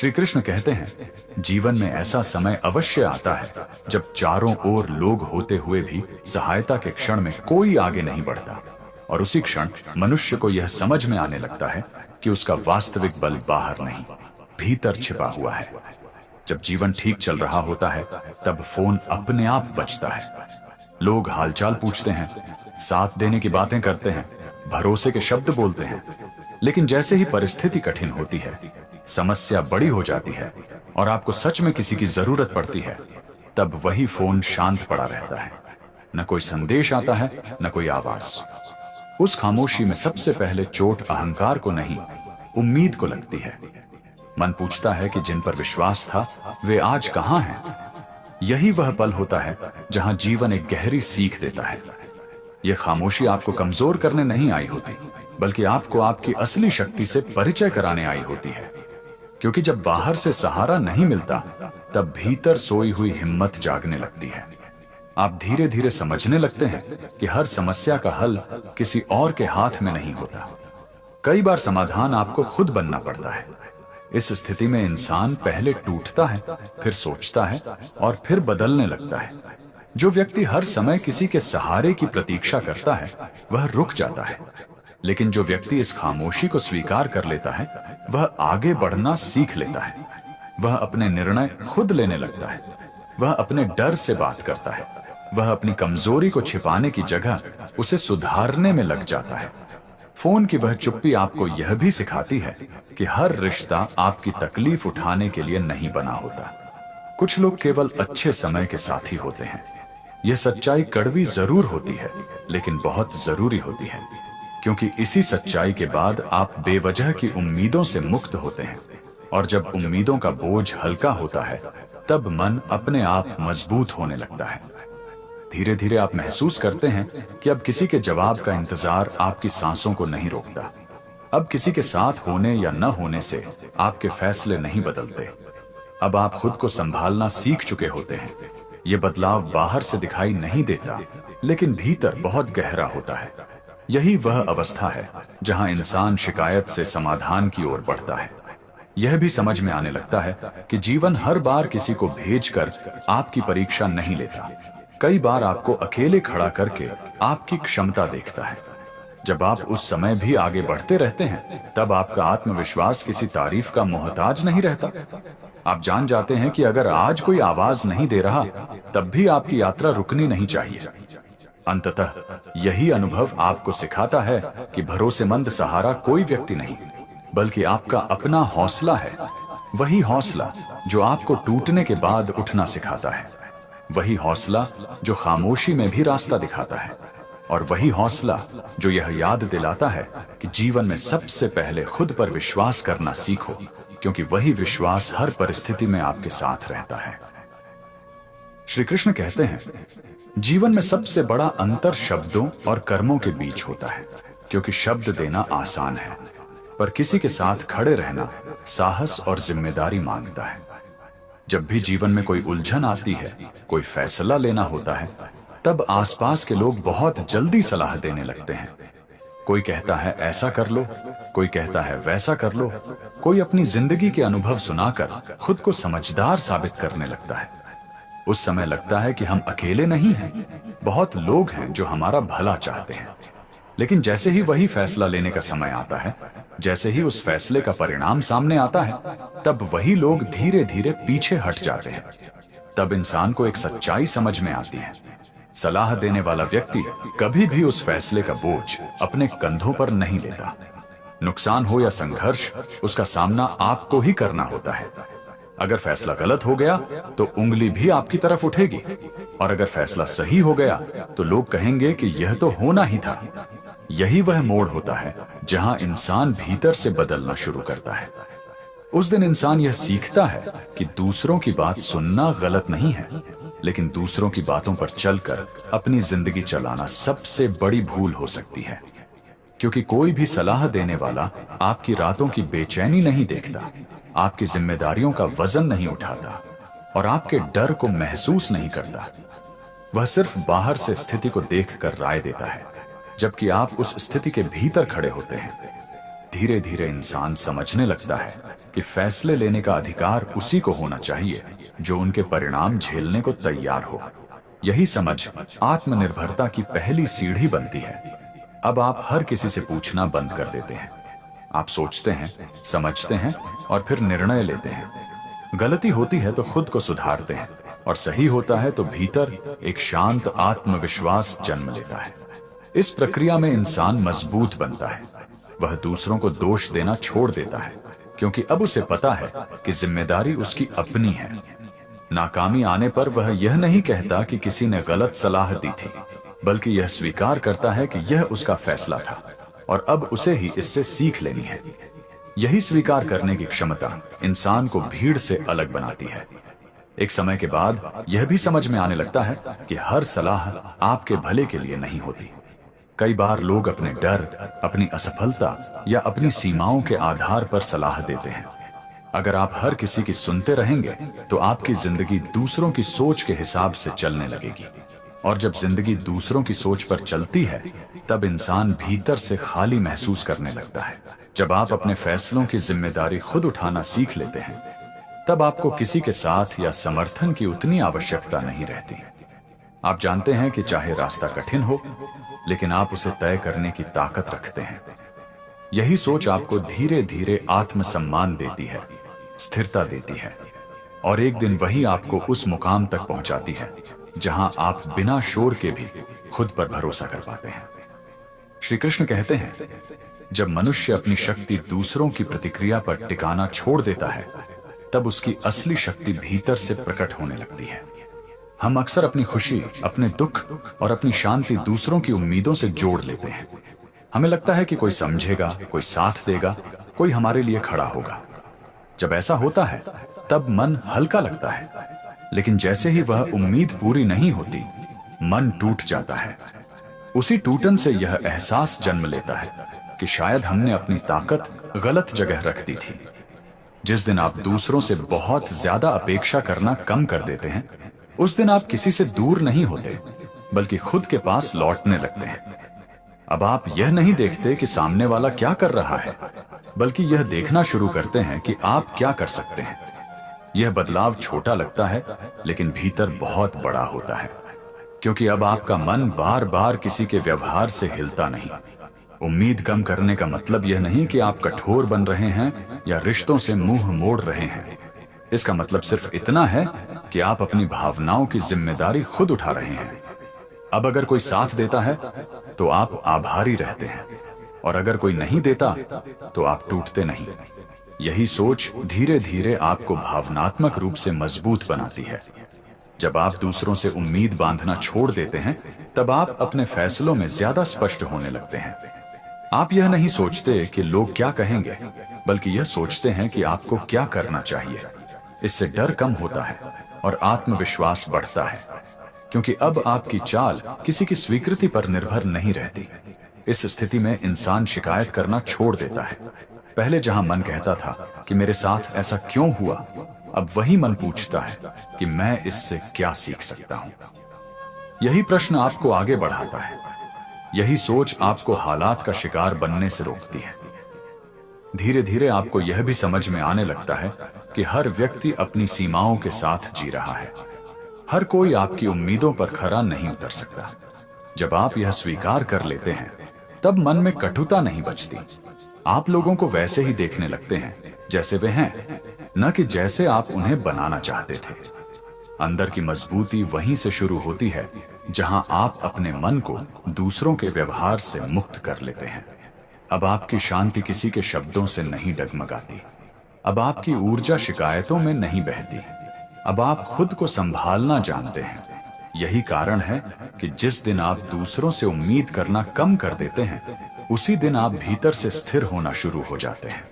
श्री कृष्ण कहते हैं, जीवन में ऐसा समय अवश्य आता है जब चारों ओर लोग होते हुए भी सहायता के क्षण में कोई आगे नहीं बढ़ता, और उसी क्षण मनुष्य को यह समझ में आने लगता है कि उसका वास्तविक बल बाहर नहीं, भीतर छिपा हुआ है। जब जीवन ठीक चल रहा होता है तब फोन अपने आप बजता है। लोग हालचाल पूछते हैं, साथ देने की बातें करते हैं, भरोसे के शब्द बोलते हैं, लेकिन जैसे ही परिस्थिति कठिन होती है, समस्या बड़ी हो जाती है और आपको सच में किसी की जरूरत पड़ती है, तब वही फोन शांत पड़ा रहता है। न कोई संदेश आता है, न कोई आवाज। उस खामोशी में सबसे पहले चोट अहंकार को नहीं, उम्मीद को लगती है। मन पूछता है कि जिन पर विश्वास था वे आज कहां हैं। यही वह पल होता है जहां जीवन एक गहरी सीख देता है। यह खामोशी आपको कमजोर करने नहीं आई होती, बल्कि आपको आपकी असली शक्ति से परिचय कराने आई होती है। क्योंकि जब बाहर से सहारा नहीं मिलता, तब भीतर सोई हुई हिम्मत जागने लगती है। आप धीरे धीरे समझने लगते हैं कि हर समस्या का हल किसी और के हाथ में नहीं होता। कई बार समाधान आपको खुद बनना पड़ता है। इस स्थिति में इंसान पहले टूटता है, फिर सोचता है और फिर बदलने लगता है। जो व्यक्ति हर समय किसी के सहारे की प्रतीक्षा करता है, वह रुक जाता है। लेकिन जो व्यक्ति इस खामोशी को स्वीकार कर लेता है, वह आगे बढ़ना सीख लेता है। वह अपने निर्णय खुद लेने लगता है। वह अपने डर से बात करता है। वह अपनी कमजोरी को छिपाने की जगह उसे सुधारने में लग जाता है। फोन की वह चुप्पी आपको यह भी सिखाती है कि हर रिश्ता आपकी तकलीफ उठाने के लिए नहीं बना होता। कुछ लोग केवल अच्छे समय के साथी होते हैं। यह सच्चाई कड़वी जरूर होती है, लेकिन बहुत जरूरी होती है, क्योंकि इसी सच्चाई के बाद आप बेवजह की उम्मीदों से मुक्त होते हैं। और जब उम्मीदों का बोझ हल्का होता है, तब मन अपने आप मजबूत होने लगता है। धीरे धीरे आप महसूस करते हैं कि अब किसी के जवाब का इंतजार आपकी सांसों को नहीं रोकता। अब किसी के साथ होने या न होने से आपके फैसले नहीं बदलते। अब आप खुद को संभालना सीख चुके होते हैं। ये बदलाव बाहर से दिखाई नहीं देता, लेकिन भीतर बहुत गहरा होता है। यही वह अवस्था है जहां इंसान शिकायत से समाधान की ओर बढ़ता है। यह भी समझ में आने लगता है कि जीवन हर बार किसी को भेजकर आपकी परीक्षा नहीं लेता। कई बार आपको अकेले खड़ा करके आपकी क्षमता देखता है। जब आप उस समय भी आगे बढ़ते रहते हैं, तब आपका आत्मविश्वास किसी तारीफ का मोहताज नहीं रहता। आप जान जाते हैं कि अगर आज कोई आवाज नहीं दे रहा, तब भी आपकी यात्रा रुकनी नहीं चाहिए। अंततः यही अनुभव आपको सिखाता है कि भरोसेमंद सहारा कोई व्यक्ति नहीं, बल्कि आपका अपना हौसला है। वही हौसला जो आपको टूटने के बाद उठना सिखाता है। वही हौसला जो खामोशी में भी रास्ता दिखाता है। और वही हौसला जो यह याद दिलाता है कि जीवन में सबसे पहले खुद पर विश्वास करना सीखो, क्योंकि वही विश्वास हर परिस्थिति में आपके साथ रहता है। श्री कृष्ण कहते हैं, जीवन में सबसे बड़ा अंतर शब्दों और कर्मों के बीच होता है, क्योंकि शब्द देना आसान है, पर किसी के साथ खड़े रहना साहस और जिम्मेदारी मांगता है। जब भी जीवन में कोई उलझन आती है, कोई फैसला लेना होता है, तब आसपास के लोग बहुत जल्दी सलाह देने लगते हैं। कोई कहता है ऐसा कर लो, कोई कहता है वैसा कर लो, कोई अपनी जिंदगी के अनुभव सुनाकर खुद को समझदार साबित करने लगता है। उस समय लगता है कि हम अकेले नहीं हैं, बहुत लोग हैं जो हमारा भला चाहते हैं। लेकिन जैसे ही वही फैसला लेने का समय आता है, जैसे ही उस फैसले का परिणाम सामने आता है, तब वही लोग धीरे धीरे पीछे हट जाते हैं। तब इंसान को एक सच्चाई समझ में आती है। सलाह देने वाला व्यक्ति कभी भी उस फैसले का बोझ अपने कंधों पर नहीं लेता। नुकसान हो या संघर्ष, उसका सामना आपको ही करना होता है। अगर फैसला गलत हो गया तो उंगली भी आपकी तरफ उठेगी, और अगर फैसला सही हो गया तो लोग कहेंगे कि यह तो होना ही था। यही वह मोड़ होता है जहां इंसान भीतर से बदलना शुरू करता है। उस दिन इंसान यह सीखता है कि दूसरों की बात सुनना गलत नहीं है, लेकिन दूसरों की बातों पर चलकर अपनी जिंदगी चलाना सबसे बड़ी भूल हो सकती है। क्योंकि कोई भी सलाह देने वाला आपकी रातों की बेचैनी नहीं देखता, आपकी जिम्मेदारियों का वजन नहीं उठाता और आपके डर को महसूस नहीं करता। वह सिर्फ बाहर से स्थिति को देखकर राय देता है, जबकि आप उस स्थिति के भीतर खड़े होते हैं। धीरे धीरे इंसान समझने लगता है कि फैसले लेने का अधिकार उसी को होना चाहिए जो उनके परिणाम झेलने को तैयार हो। यही समझ आत्मनिर्भरता की पहली सीढ़ी बनती है। अब आप हर किसी से पूछना बंद कर देते हैं। आप सोचते हैं, समझते हैं और फिर निर्णय लेते हैं। गलती होती है तो खुद को सुधारते हैं और सही होता है तो भीतर एक शांत आत्मविश्वास जन्म लेता है। इस प्रक्रिया में इंसान मजबूत बनता है। वह दूसरों को दोष देना छोड़ देता है क्योंकि अब उसे पता है कि जिम्मेदारी उसकी अपनी है। नाकामी आने पर वह यह नहीं कहता कि किसी ने गलत सलाह दी थी, बल्कि यह स्वीकार करता है कि यह उसका फैसला था और अब उसे ही इससे सीख लेनी है। यही स्वीकार करने की क्षमता इंसान को भीड़ से अलग बनाती है। एक समय के बाद यह भी समझ में आने लगता है कि हर सलाह आपके भले के लिए नहीं होती। कई बार लोग अपने डर, अपनी असफलता या अपनी सीमाओं के आधार पर सलाह देते हैं। अगर आप हर किसी की सुनते रहेंगे तो आपकी जिंदगी दूसरों की सोच के हिसाब से चलने लगेगी, और जब जिंदगी दूसरों की सोच पर चलती है तब इंसान भीतर से खाली महसूस करने लगता है। जब आप अपने फैसलों की जिम्मेदारी खुद उठाना सीख लेते हैं तब आपको किसी के साथ या समर्थन की उतनी आवश्यकता नहीं रहती। आप जानते हैं कि चाहे रास्ता कठिन हो, लेकिन आप उसे तय करने की ताकत रखते हैं। यही सोच आपको धीरे धीरे आत्मसम्मान देती है, स्थिरता देती है, और एक दिन वही आपको उस मुकाम तक पहुंचाती है जहां आप बिना शोर के भी खुद पर भरोसा कर पाते हैं। श्री कृष्ण कहते हैं, जब मनुष्य अपनी शक्ति दूसरों की प्रतिक्रिया पर टिकाना छोड़ देता है तब उसकी असली शक्ति भीतर से प्रकट होने लगती है। हम अक्सर अपनी खुशी, अपने दुख और अपनी शांति दूसरों की उम्मीदों से जोड़ लेते हैं। हमें लगता है कि कोई समझेगा, कोई साथ देगा, कोई हमारे लिए खड़ा होगा। जब ऐसा होता है तब मन हल्का लगता है, लेकिन जैसे ही वह उम्मीद पूरी नहीं होती, मन टूट जाता है। उसी टूटन से यह एहसास जन्म लेता है कि शायद हमने अपनी ताकत गलत जगह रख दी थी। जिस दिन आप दूसरों से बहुत ज्यादा अपेक्षा करना कम कर देते हैं, उस दिन आप किसी से दूर नहीं होते, बल्कि खुद के पास लौटने लगते हैं। अब आप यह नहीं देखते कि सामने वाला क्या कर रहा है, बल्कि यह देखना शुरू करते हैं कि आप क्या कर सकते हैं। यह बदलाव छोटा लगता है, लेकिन भीतर बहुत बड़ा होता है, क्योंकि अब आपका मन बार बार किसी के व्यवहार से हिलता नहीं। उम्मीद कम करने का मतलब यह नहीं कि आप कठोर बन रहे हैं या रिश्तों से मुंह मोड़ रहे हैं। इसका मतलब सिर्फ इतना है कि आप अपनी भावनाओं की जिम्मेदारी खुद उठा रहे हैं। अब अगर कोई साथ देता है तो आप आभारी रहते हैं, और अगर कोई नहीं देता तो आप टूटते नहीं। यही सोच धीरे धीरे आपको भावनात्मक रूप से मजबूत बनाती है। जब आप दूसरों से उम्मीद बांधना छोड़ देते हैं तब आप अपने फैसलों में ज्यादा स्पष्ट होने लगते हैं। आप यह नहीं सोचते कि लोग क्या कहेंगे, बल्कि यह सोचते हैं कि आपको क्या करना चाहिए। इससे डर कम होता है और आत्मविश्वास बढ़ता है, क्योंकि अब आपकी चाल किसी की स्वीकृति पर निर्भर नहीं रहती। इस स्थिति में इंसान शिकायत करना छोड़ देता है। पहले जहां मन कहता था कि मेरे साथ ऐसा क्यों हुआ, अब वही मन पूछता है कि मैं इससे क्या सीख सकता हूं। यही प्रश्न आपको आगे बढ़ाता है। यही सोच आपको हालात का शिकार बनने से रोकती है। धीरे धीरे आपको यह भी समझ में आने लगता है कि हर व्यक्ति अपनी सीमाओं के साथ जी रहा है। हर कोई आपकी उम्मीदों पर खरा नहीं उतर सकता। जब आप यह स्वीकार कर लेते हैं तब मन में कटुता नहीं बचती। आप लोगों को वैसे ही देखने लगते हैं जैसे वे हैं, न कि जैसे आप उन्हें बनाना चाहते थे। अंदर की मजबूती वहीं से शुरू होती है जहां आप अपने मन को दूसरों के व्यवहार से मुक्त कर लेते हैं। अब आपकी शांति किसी के शब्दों से नहीं डगमगाती। अब आपकी ऊर्जा शिकायतों में नहीं बहती। अब आप खुद को संभालना जानते हैं। यही कारण है कि जिस दिन आप दूसरों से उम्मीद करना कम कर देते हैं, उसी दिन आप भीतर से स्थिर होना शुरू हो जाते हैं।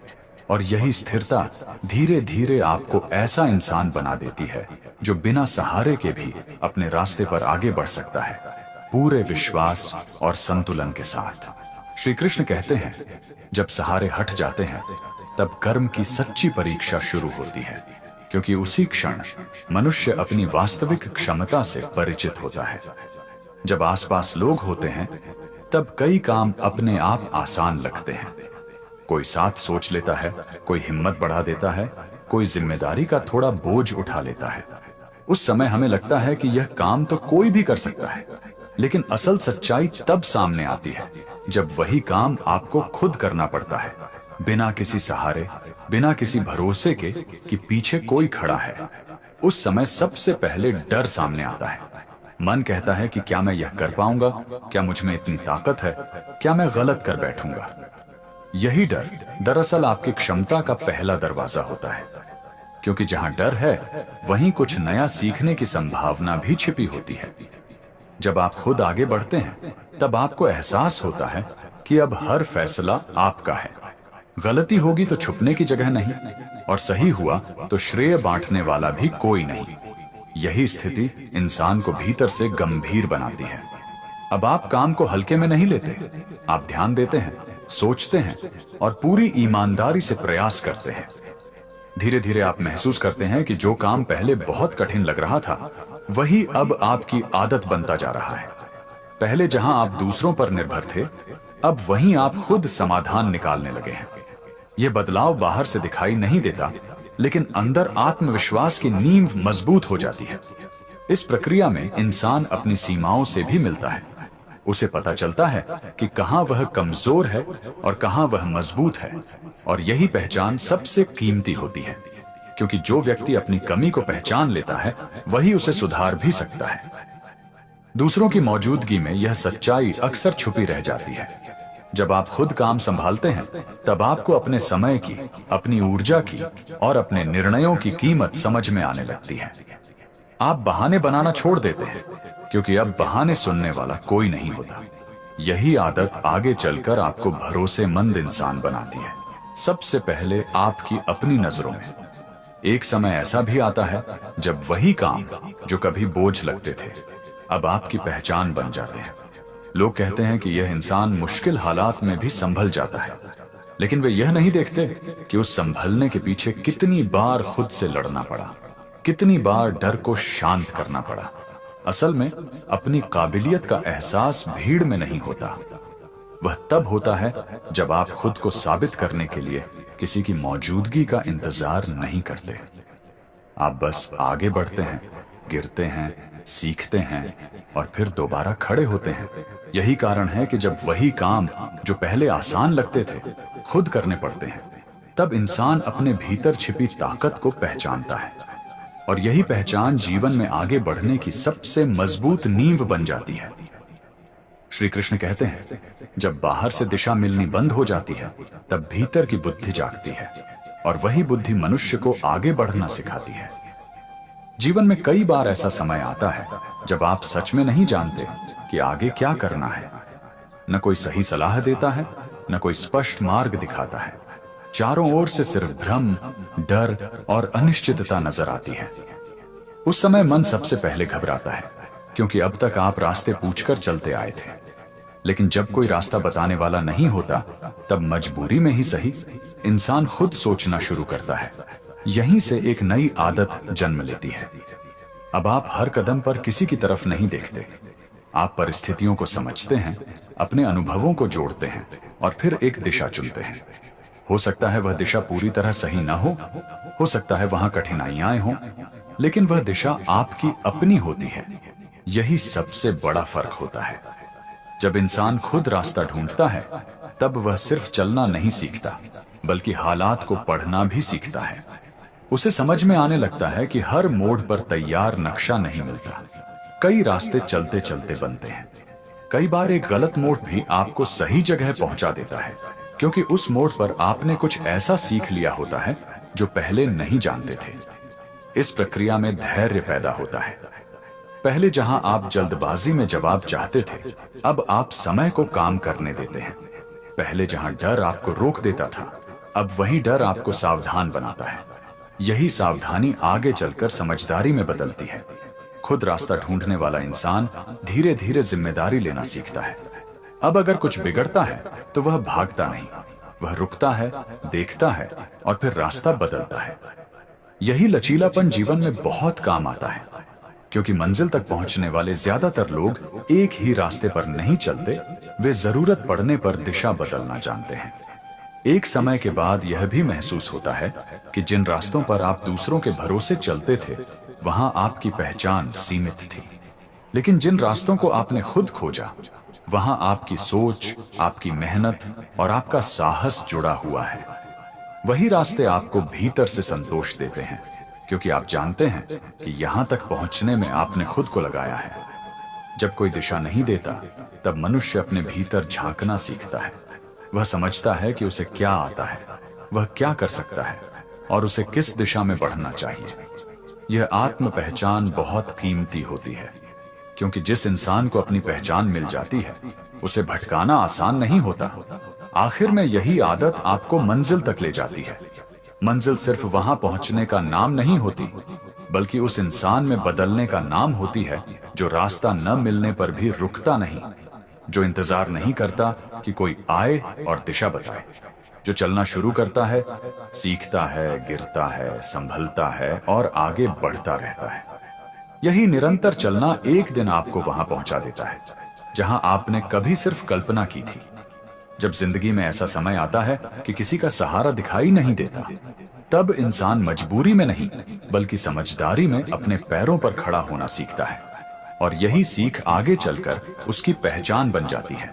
और यही स्थिरता धीरे धीरे आपको ऐसा इंसान बना देती है जो बिना सहारे के भी अपने रास्ते पर आगे बढ़ सकता है, पूरे विश्वास और संतुलन के साथ। श्री कृष्ण कहते हैं, जब सहारे हट जाते हैं तब कर्म की सच्ची परीक्षा शुरू होती है, क्योंकि उसी क्षण मनुष्य अपनी वास्तविक क्षमता से परिचित होता है। जब आसपास लोग होते हैं तब कई काम अपने आप आसान लगते हैं। कोई साथ सोच लेता है, कोई हिम्मत बढ़ा देता है, कोई जिम्मेदारी का थोड़ा बोझ उठा लेता है। उस समय हमें लगता है कि यह काम तो कोई भी कर सकता है, लेकिन असल सच्चाई तब सामने आती है जब वही काम आपको खुद करना पड़ता है, बिना किसी सहारे, बिना किसी भरोसे के कि पीछे कोई खड़ा है। उस समय सबसे पहले डर सामने आता है। मन कहता है कि क्या मैं यह कर पाऊंगा, क्या मुझ में इतनी ताकत है, क्या मैं गलत कर बैठूंगा। यही डर दरअसल आपकी क्षमता का पहला दरवाजा होता है, क्योंकि जहां डर है वहीं कुछ नया सीखने की संभावना भी छिपी होती है। जब आप खुद आगे बढ़ते हैं तब आपको एहसास होता है कि अब हर फैसला आपका है। गलती होगी तो छुपने की जगह नहीं, और सही हुआ तो श्रेय बांटने वाला भी कोई नहीं। यही स्थिति इंसान को भीतर से गंभीर बनाती है। अब आप काम को हल्के में नहीं लेते, आप ध्यान देते हैं, सोचते हैं और पूरी ईमानदारी से प्रयास करते हैं। धीरे धीरे आप महसूस करते हैं कि जो काम पहले बहुत कठिन लग रहा था वही अब आपकी आदत बनता जा रहा है। पहले जहां आप दूसरों पर निर्भर थे, अब वहीं आप खुद समाधान निकालने लगे हैं। यह बदलाव बाहर से दिखाई नहीं देता, लेकिन अंदर आत्मविश्वास की नींव मजबूत हो जाती है। इस प्रक्रिया में इंसान अपनी सीमाओं से भी मिलता है। उसे पता चलता है कि कहां वह कमजोर है और कहां वह मजबूत है, और यही पहचान सबसे कीमती होती है, क्योंकि जो व्यक्ति अपनी कमी को पहचान लेता है वही उसे सुधार भी सकता है। दूसरों की मौजूदगी में यह सच्चाई अक्सर छुपी रह जाती है। जब आप खुद काम संभालते हैं तब आपको अपने समय की, अपनी ऊर्जा की और अपने निर्णयों की कीमत समझ में आने लगती है। आप बहाने बनाना छोड़ देते हैं, क्योंकि अब बहाने सुनने वाला कोई नहीं होता। यही आदत आगे चलकर आपको भरोसेमंद इंसान बनाती है, सबसे पहले आपकी अपनी नजरों में। एक समय ऐसा भी आता है जब वही काम जो कभी बोझ लगते थे अब आपकी पहचान बन जाते हैं। लोग कहते हैं कि यह इंसान मुश्किल हालात में भी संभल जाता है, लेकिन वे यह नहीं देखते कि उस संभलने के पीछे कितनी बार खुद से लड़ना पड़ा, कितनी बार डर को शांत करना पड़ा। असल में अपनी काबिलियत का एहसास भीड़ में नहीं होता, वह तब होता है जब आप खुद को साबित करने के लिए किसी की मौजूदगी का इंतजार नहीं करते। आप बस आगे बढ़ते हैं, गिरते हैं, सीखते हैं और फिर दोबारा खड़े होते हैं। यही कारण है कि जब वही काम जो पहले आसान लगते थे खुद करने पड़ते हैं, तब इंसान अपने भीतर छिपी ताकत को पहचानता है, और यही पहचान जीवन में आगे बढ़ने की सबसे मजबूत नींव बन जाती है। श्री कृष्ण कहते हैं, जब बाहर से दिशा मिलनी बंद हो जाती है तब भीतर की बुद्धि जागती है, और वही बुद्धि मनुष्य को आगे बढ़ना सिखाती है। जीवन में कई बार ऐसा समय आता है जब आप सच में नहीं जानते कि आगे क्या करना है। न कोई सही सलाह देता है, न कोई स्पष्ट मार्ग दिखाता है। चारों ओर से सिर्फ भ्रम, डर और अनिश्चितता नजर आती है। उस समय मन सबसे पहले घबराता है, क्योंकि अब तक आप रास्ते पूछकर चलते आए थे। लेकिन जब कोई रास्ता बताने वाला नहीं होता, तब मजबूरी में ही सही इंसान खुद सोचना शुरू करता है। यहीं से एक नई आदत जन्म लेती है। अब आप हर कदम पर किसी की तरफ नहीं देखते, आप परिस्थितियों को समझते हैं, अपने अनुभवों को जोड़ते हैं और फिर एक दिशा चुनते हैं। हो सकता है वह दिशा पूरी तरह सही ना हो सकता है वहां कठिनाइयां हों, लेकिन वह दिशा आपकी अपनी होती है। यही सबसे बड़ा फर्क होता है। जब इंसान खुद रास्ता ढूंढता है तब वह सिर्फ चलना नहीं सीखता, बल्कि हालात को पढ़ना भी सीखता है। उसे समझ में आने लगता है कि हर मोड़ पर तैयार नक्शा नहीं मिलता, कई रास्ते चलते चलते बनते हैं। कई बार एक गलत मोड़ भी आपको सही जगह पहुंचा देता है, क्योंकि उस मोड़ पर आपने कुछ ऐसा सीख लिया होता है जो पहले नहीं जानते थे। इस प्रक्रिया में धैर्य पैदा होता है। पहले जहां आप जल्दबाजी में जवाब चाहते थे, अब आप समय को काम करने देते हैं। पहले जहां डर आपको रोक देता था, अब वही डर आपको सावधान बनाता है। यही सावधानी आगे चलकर समझदारी में बदलती है। खुद रास्ता ढूंढने वाला इंसान धीरे धीरे जिम्मेदारी लेना सीखता है। अब अगर कुछ बिगड़ता है तो वह भागता नहीं, वह रुकता है, देखता है और फिर रास्ता बदलता है। यही लचीलापन जीवन में बहुत काम आता है, क्योंकि मंजिल तक पहुंचने वाले ज्यादातर लोग एक ही रास्ते पर नहीं चलते, वे जरूरत पड़ने पर दिशा बदलना जानते हैं। एक समय के बाद यह भी महसूस होता है कि जिन रास्तों पर आप दूसरों के भरोसे चलते थे, वहां आपकी पहचान सीमित थी। लेकिन जिन रास्तों को आपने खुद खोजा, वहां आपकी सोच, आपकी मेहनत और आपका साहस जुड़ा हुआ है। वही रास्ते आपको भीतर से संतोष देते हैं, क्योंकि आप जानते हैं कि यहां तक पहुंचने में आपने खुद को लगाया है। जब कोई दिशा नहीं देता, तब मनुष्य अपने भीतर झांकना सीखता है। वह समझता है कि उसे क्या आता है, वह क्या कर सकता है और उसे किस दिशा में बढ़ना चाहिए। यह आत्म पहचान बहुत कीमती होती है, क्योंकि जिस इंसान को अपनी पहचान मिल जाती है, उसे भटकाना आसान नहीं होता। आखिर में यही आदत आपको मंजिल तक ले जाती है। मंजिल सिर्फ वहां पहुंचने का नाम नहीं होती, बल्कि उस इंसान में बदलने का नाम होती है जो रास्ता न मिलने पर भी रुकता नहीं, जो इंतजार नहीं करता कि कोई आए और दिशा बताए, जो चलना शुरू करता है, सीखता है, गिरता है, संभलता है और आगे बढ़ता रहता है। यही निरंतर चलना एक दिन आपको वहां पहुंचा देता है जहां आपने कभी सिर्फ कल्पना की थी। जब जिंदगी में ऐसा समय आता है कि किसी का सहारा दिखाई नहीं देता, तब इंसान मजबूरी में नहीं, बल्कि समझदारी में अपने पैरों पर खड़ा होना सीखता है, और यही सीख आगे चलकर उसकी पहचान बन जाती है।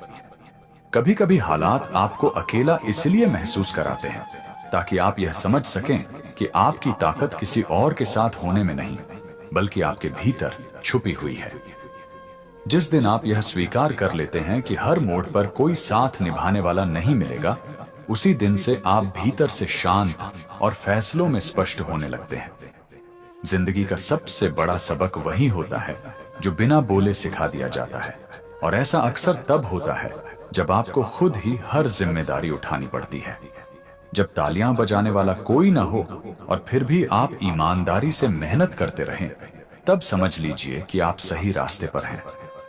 कभी कभी हालात आपको अकेला इसलिए महसूस कराते हैं ताकि आप यह समझ सकें कि आपकी ताकत किसी और के साथ होने में नहीं, बल्कि आपके भीतर छुपी हुई है। जिस दिन आप यह स्वीकार कर लेते हैं कि हर मोड़ पर कोई साथ निभाने वाला नहीं मिलेगा, उसी दिन से आप भीतर से शांत और फैसलों में स्पष्ट होने लगते हैं। जिंदगी का सबसे बड़ा सबक वही होता है जो बिना बोले सिखा दिया जाता है, और ऐसा अक्सर तब होता है जब आपको खुद ही हर जिम्मेदारी उठानी पड़ती है। जब तालियां बजाने वाला कोई ना हो और फिर भी आप ईमानदारी से मेहनत करते रहें, तब समझ लीजिए कि आप सही रास्ते पर हैं,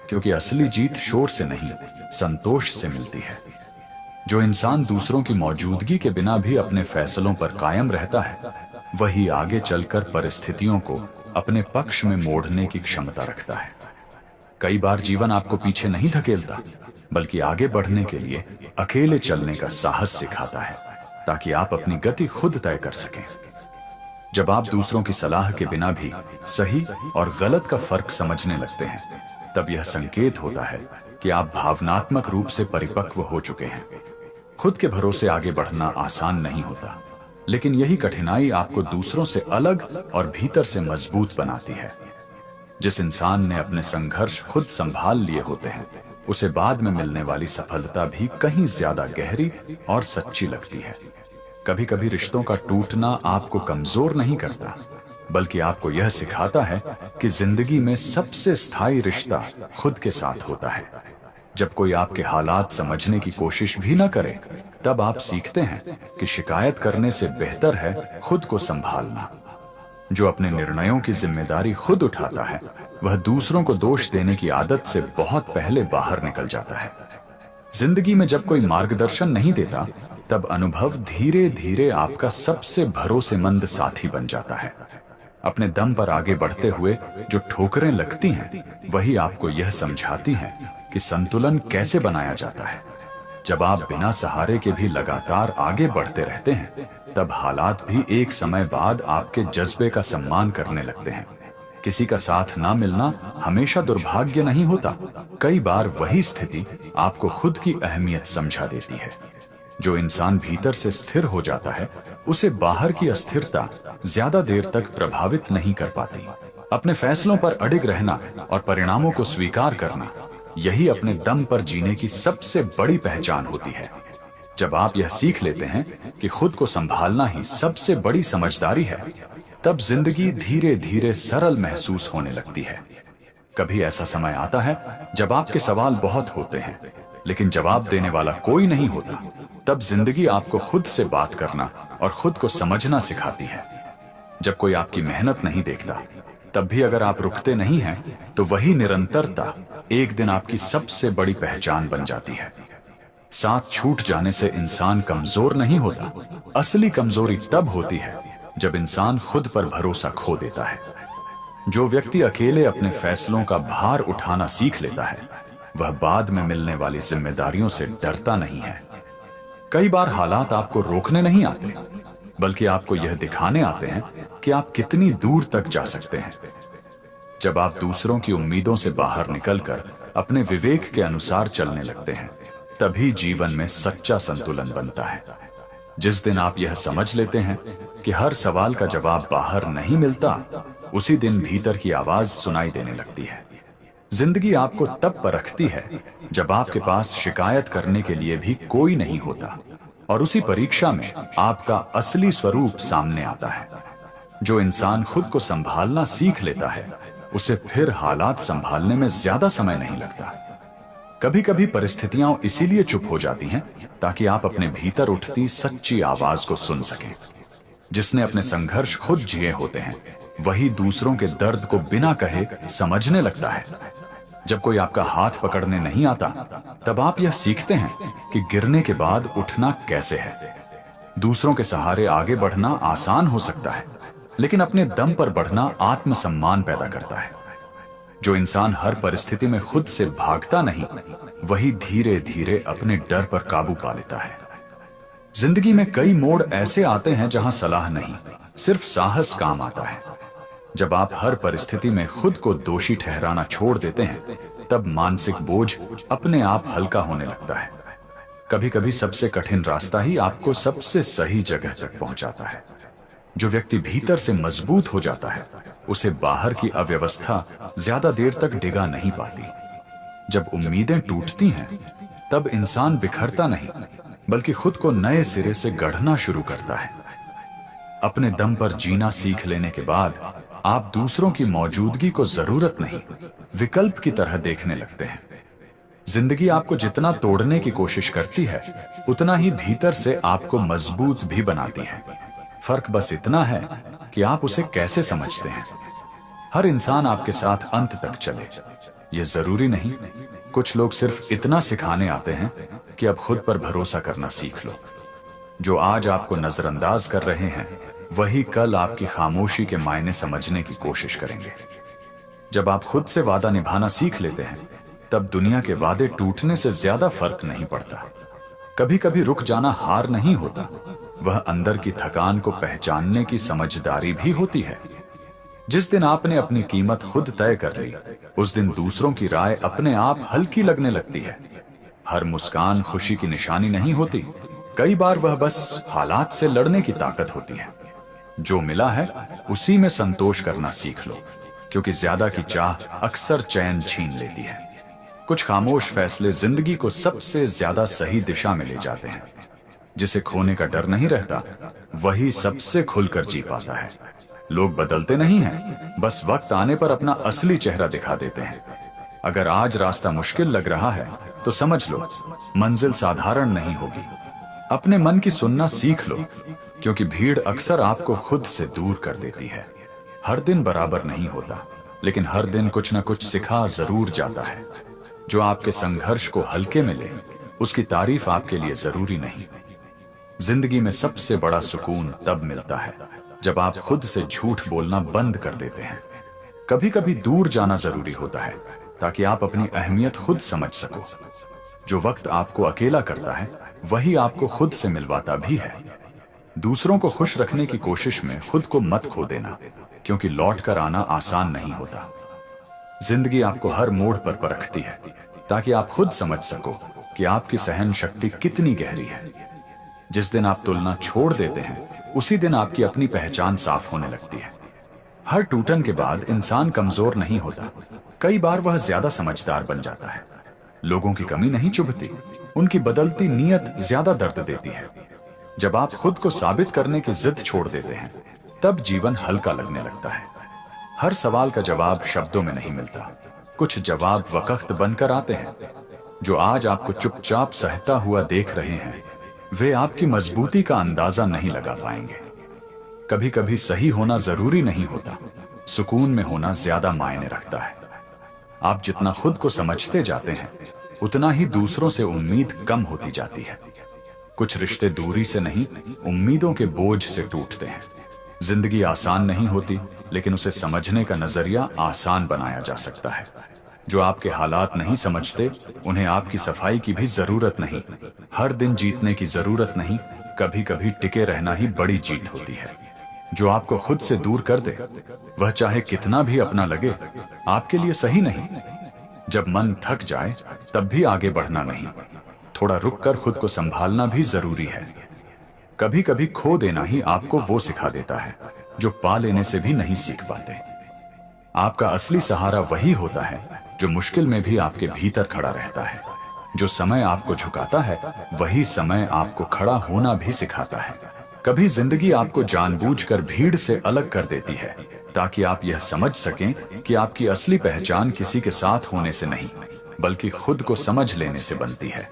क्योंकि असली जीत शोर से नहीं, संतोष से मिलती है। जो इंसान दूसरों की मौजूदगी के बिना भी अपने फैसलों पर कायम रहता है, वही आगे चलकर परिस्थितियों को अपने पक्ष में मोड़ने की क्षमता रखता है। कई बार जीवन आपको पीछे नहीं धकेलता, बल्कि आगे बढ़ने के लिए अकेले चलने का साहस सिखाता है, ताकि आप अपनी गति खुद तय कर सकें। जब आप दूसरों की सलाह के बिना भी सही और गलत का फर्क समझने लगते हैं, तब यह संकेत होता है कि आप भावनात्मक रूप से परिपक्व हो चुके हैं। खुद के भरोसे आगे बढ़ना आसान नहीं होता, लेकिन यही कठिनाई आपको दूसरों से अलग और भीतर से मजबूत बनाती है। जिस इंसान ने अपने संघर्ष खुद संभाल लिए होते हैं, उसे बाद में मिलने वाली सफलता भी कहीं ज्यादा गहरी और सच्ची लगती है। कभी कभी रिश्तों का टूटना आपको कमजोर नहीं करता, बल्कि आपको यह सिखाता है कि जिंदगी में सबसे स्थायी रिश्ता खुद के साथ होता है। जब कोई आपके हालात समझने की कोशिश भी न करे, तब आप सीखते हैं कि शिकायत करने से बेहतर है खुद को संभालना। जो अपने निर्णयों की जिम्मेदारी खुद उठाता है, वह दूसरों को दोष देने की आदत से बहुत पहले बाहर निकल जाता है। जिंदगी में जब कोई मार्गदर्शन नहीं देता, तब अनुभव धीरे धीरे आपका सबसे भरोसेमंद साथी बन जाता है। अपने दम पर आगे बढ़ते हुए जो ठोकरें लगती हैं, वही आपको यह समझाती हैं कि संतुलन कैसे बनाया जाता है। जब आप बिना सहारे के भी लगातार आगे बढ़ते रहते हैं, तब हालात भी एक समय बाद आपके जज्बे का सम्मान करने लगते हैं। किसी का साथ ना मिलना हमेशा दुर्भाग्य नहीं होता। कई बार वही स्थिति आपको खुद की अहमियत समझा देती है। जो इंसान भीतर से स्थिर हो जाता है, उसे बाहर की अस्थिरता ज्यादा देर तक प्रभावित नहीं कर पाती। अपने फैसलों पर अडिग रहना और परिणामों को स्वीकार करना, यही अपने दम पर जीने की सबसे बड़ी पहचान होती है। जब आप यह सीख लेते हैं कि खुद को संभालना ही सबसे बड़ी समझदारी है, तब जिंदगी धीरे धीरे सरल महसूस होने लगती है। कभी ऐसा समय आता है जब आपके सवाल बहुत होते हैं, लेकिन जवाब देने वाला कोई नहीं होता। तब जिंदगी आपको खुद से बात करना और खुद को समझना सिखाती है। जब कोई आपकी मेहनत नहीं देखता, तब भी अगर आप रुकते नहीं हैं, तो वही निरंतरता एक दिन आपकी सबसे बड़ी पहचान बन जाती है। साथ छूट जाने से इंसान कमजोर नहीं होता। असली कमजोरी तब होती है जब इंसान खुद पर भरोसा खो देता है। जो व्यक्ति अकेले अपने फैसलों का भार उठाना सीख लेता है, वह बाद में मिलने वाली जिम्मेदारियों से डरता नहीं है। कई बार हालात आपको रोकने नहीं आते, बल्कि आपको यह दिखाने आते हैं कि आप कितनी दूर तक जा सकते हैं। जब आप दूसरों की उम्मीदों से बाहर निकलकर अपने विवेक के अनुसार चलने लगते हैं, तभी जीवन में सच्चा संतुलन बनता है। जिस दिन आप यह समझ लेते हैं कि हर सवाल का जवाब बाहर नहीं मिलता, उसी दिन भीतर की आवाज सुनाई देने लगती है। जिंदगी आपको तब परखती है जब आपके पास शिकायत करने के लिए भी कोई नहीं होता, और उसी परीक्षा में आपका असली स्वरूप सामने आता है। जो इंसान खुद को संभालना सीख लेता है, उसे फिर हालात संभालने में ज्यादा समय नहीं लगता। कभी कभी परिस्थितियां इसीलिए चुप हो जाती हैं ताकि आप अपने भीतर उठती सच्ची आवाज को सुन सकें। जिसने अपने संघर्ष खुद जिए होते हैं, वही दूसरों के दर्द को बिना कहे समझने लगता है। जब कोई आपका हाथ पकड़ने नहीं आता, तब आप यह सीखते हैं कि गिरने के बाद उठना कैसे है। दूसरों के सहारे आगे बढ़ना आसान हो सकता है, लेकिन अपने दम पर बढ़ना आत्मसम्मान पैदा करता है। जो इंसान हर परिस्थिति में खुद से भागता नहीं, वही धीरे धीरे अपने डर पर काबू पा लेता है। जिंदगी में कई मोड़ ऐसे आते हैं जहां सलाह नहीं, सिर्फ साहस काम आता है। जब आप हर परिस्थिति में खुद को दोषी ठहराना छोड़ देते हैं, तब मानसिक बोझ अपने आप हल्का होने लगता है। कभी कभी सबसे कठिन रास्ता ही आपको सबसे सही जगह तक पहुंचाता है। जो व्यक्ति भीतर से मजबूत हो जाता है, उसे बाहर की अव्यवस्था ज्यादा देर तक डिगा नहीं पाती। जब उम्मीदें टूटती हैं, तब इंसान बिखरता नहीं, बल्कि खुद को नए सिरे से गढ़ना शुरू करता है। अपने दम पर जीना सीख लेने के बाद आप दूसरों की मौजूदगी को जरूरत नहीं, विकल्प की तरह देखने लगते हैं। जिंदगी आपको जितना तोड़ने की कोशिश करती है, उतना ही भीतर से आपको मजबूत भी बनाती है। फर्क बस इतना है कि आप उसे कैसे समझते हैं। हर इंसान आपके साथ अंत तक चले, यह जरूरी नहीं। कुछ लोग सिर्फ इतना सिखाने आते हैं कि अब खुद पर भरोसा करना सीख लो। जो आज आपको नजरअंदाज कर रहे हैं, वही कल आपकी खामोशी के मायने समझने की कोशिश करेंगे। जब आप खुद से वादा निभाना सीख लेते हैं, तब दुनिया के वादे टूटने से ज्यादा फर्क नहीं पड़ता। कभी कभी रुक जाना हार नहीं होता, वह अंदर की थकान को पहचानने की समझदारी भी होती है। जिस दिन आपने अपनी कीमत खुद तय कर ली, उस दिन दूसरों की राय अपने आप हल्की लगने लगती है। हर मुस्कान खुशी की निशानी नहीं होती, कई बार वह बस हालात से लड़ने की ताकत होती है। जो मिला है उसी में संतोष करना सीख लो, क्योंकि ज्यादा की चाह अक्सर चैन छीन लेती है। कुछ खामोश फैसले जिंदगी को सबसे ज्यादा सही दिशा में ले जाते हैं। जिसे खोने का डर नहीं रहता, वही सबसे खुलकर जी पाता है। लोग बदलते नहीं हैं, बस वक्त आने पर अपना असली चेहरा दिखा देते हैं। अगर आज रास्ता मुश्किल लग रहा है, तो समझ लो मंजिल साधारण नहीं होगी। अपने मन की सुनना सीख लो, क्योंकि भीड़ अक्सर आपको खुद से दूर कर देती है। हर दिन बराबर नहीं होता, लेकिन हर दिन कुछ न कुछ सिखा जरूर जाता है। जो आपके संघर्ष को हल्के में ले, उसकी तारीफ आपके लिए जरूरी नहीं। जिंदगी में सबसे बड़ा सुकून तब मिलता है जब आप खुद से झूठ बोलना बंद कर देते हैं। कभी कभी दूर जाना जरूरी होता है, ताकि आप अपनी अहमियत खुद समझ सको। जो वक्त आपको अकेला करता है, वही आपको खुद से मिलवाता भी है। दूसरों को खुश रखने की कोशिश में खुद को मत खो देना, क्योंकि लौट कर आना आसान नहीं होता। जिंदगी आपको हर मोड़ पर परखती है, ताकि आप खुद समझ सको कि आपकी सहन शक्ति कितनी गहरी है। जिस दिन आप तुलना छोड़ देते हैं, उसी दिन आपकी अपनी पहचान साफ होने लगती है। हर टूटन के बाद इंसान कमजोर नहीं होता, कई बार वह ज्यादा समझदार बन जाता है। लोगों की कमी नहीं चुभती, उनकी बदलती नीयत ज्यादा दर्द देती है। जब आप खुद को साबित करने की जिद छोड़ देते हैं, तब जीवन हल्का लगने लगता है। हर सवाल का जवाब शब्दों में नहीं मिलता, कुछ जवाब वक्त बनकर आते हैं। जो आज आपको चुपचाप सहता हुआ देख रहे हैं, वे आपकी मजबूती का अंदाजा नहीं लगा पाएंगे। कभी कभी सही होना जरूरी नहीं होता, सुकून में होना ज्यादा मायने रखता है। आप जितना खुद को समझते जाते हैं, उतना ही दूसरों से उम्मीद कम होती जाती है। कुछ रिश्ते दूरी से नहीं, उम्मीदों के बोझ से टूटते हैं। जिंदगी आसान नहीं होती, लेकिन उसे समझने का नजरिया आसान बनाया जा सकता है। जो आपके हालात नहीं समझते, उन्हें आपकी सफाई की भी जरूरत नहीं। हर दिन जीतने की जरूरत नहीं, कभी कभी टिके रहना ही बड़ी जीत होती है। जो आपको खुद से दूर कर दे, वह चाहे कितना भी अपना लगे, आपके लिए सही नहीं। जब मन थक जाए, तब भी आगे बढ़ना नहीं, थोड़ा रुककर खुद को संभालना भी जरूरी है। कभी कभी खो देना ही आपको वो सिखा देता है जो पा लेने से भी नहीं सीख पाते। आपका असली सहारा वही होता है जो मुश्किल में भी आपके भीतर खड़ा रहता है। जो समय आपको झुकाता है, वही समय आपको खड़ा होना भी सिखाता है। कभी जिंदगी आपको जानबूझकर भीड़ से अलग कर देती है, ताकि आप यह समझ सकें कि आपकी असली पहचान किसी के साथ होने से नहीं, बल्कि खुद को समझ लेने से बनती है।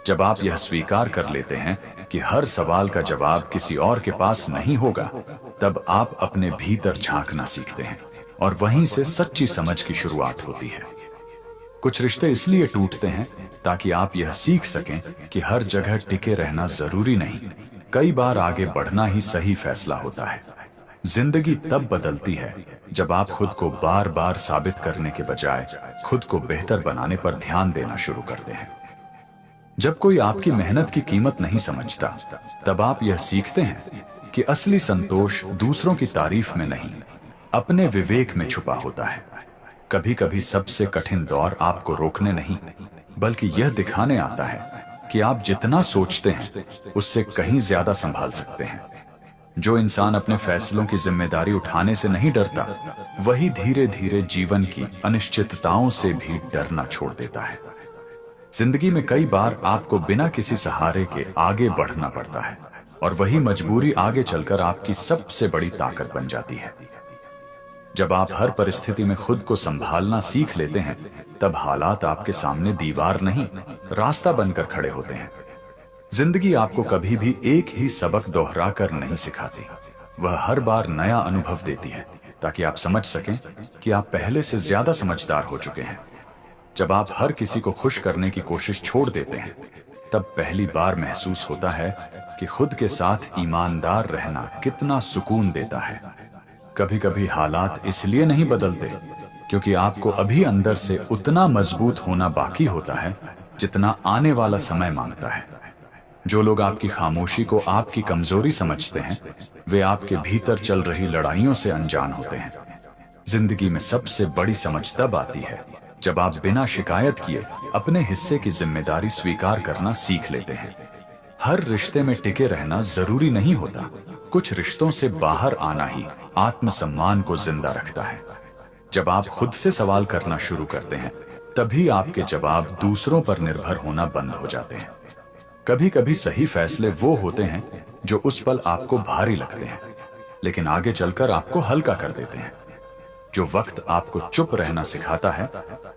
जब आप यह स्वीकार कर लेते हैं कि हर सवाल का जवाब किसी और के पास नहीं होगा, तब आप अपने भीतर झांकना सीखते हैं, और वहीं से सच्ची समझ की शुरुआत होती है। कुछ रिश्ते इसलिए टूटते हैं ताकि आप यह सीख सकें कि हर जगह टिके रहना जरूरी नहीं, कई बार आगे बढ़ना ही सही फैसला होता है। जिंदगी तब बदलती है जब आप खुद को बार बार साबित करने के बजाय खुद को बेहतर बनाने पर ध्यान देना शुरू करते हैं। जब कोई आपकी मेहनत की कीमत नहीं समझता, तब आप यह सीखते हैं कि असली संतोष दूसरों की तारीफ में नहीं, अपने विवेक में छुपा होता है। कभी कभी सबसे कठिन दौर आपको रोकने नहीं, बल्कि यह दिखाने आता है कि आप जितना सोचते हैं उससे कहीं ज्यादा संभाल सकते हैं। जो इंसान अपने फैसलों की जिम्मेदारी उठाने से नहीं डरता, वही धीरे धीरे जीवन की अनिश्चितताओं से भी डरना छोड़ देता है। जिंदगी में कई बार आपको बिना किसी सहारे के आगे बढ़ना पड़ता है, और वही मजबूरी आगे चलकर आपकी सबसे बड़ी ताकत बन जाती है। जब आप हर परिस्थिति में खुद को संभालना सीख लेते हैं, तब हालात आपके सामने दीवार नहीं, रास्ता बनकर खड़े होते हैं। जिंदगी आपको कभी भी एक ही सबक दोहरा कर नहीं सिखाती, वह हर बार नया अनुभव देती है, ताकि आप समझ सकें कि आप पहले से ज्यादा समझदार हो चुके हैं। जब आप हर किसी को खुश करने की कोशिश छोड़ देते हैं, तब पहली बार महसूस होता है कि खुद के साथ ईमानदार रहना कितना सुकून देता है। कभी कभी हालात इसलिए नहीं बदलते क्योंकि आपको अभी अंदर से उतना मजबूत होना बाकी होता है जितना आने वाला समय मांगता है। जो लोग आपकी खामोशी को आपकी कमजोरी समझते हैं, वे आपके भीतर चल रही लड़ाइयों से अनजान होते हैं। जिंदगी में सबसे बड़ी समझ तब आती है जब आप बिना शिकायत किए अपने हिस्से की जिम्मेदारी स्वीकार करना सीख लेते हैं। हर रिश्ते में टिके रहना जरूरी नहीं होता, कुछ रिश्तों से बाहर आना ही आत्मसम्मान को जिंदा रखता है। जब आप खुद से सवाल करना शुरू करते हैं, तभी आपके जवाब दूसरों पर निर्भर होना बंद हो जाते हैं। कभी कभी सही फैसले वो होते हैं जो उस पल आपको भारी लगते हैं, लेकिन आगे चलकर आपको हल्का कर देते हैं। जो वक्त आपको चुप रहना सिखाता है,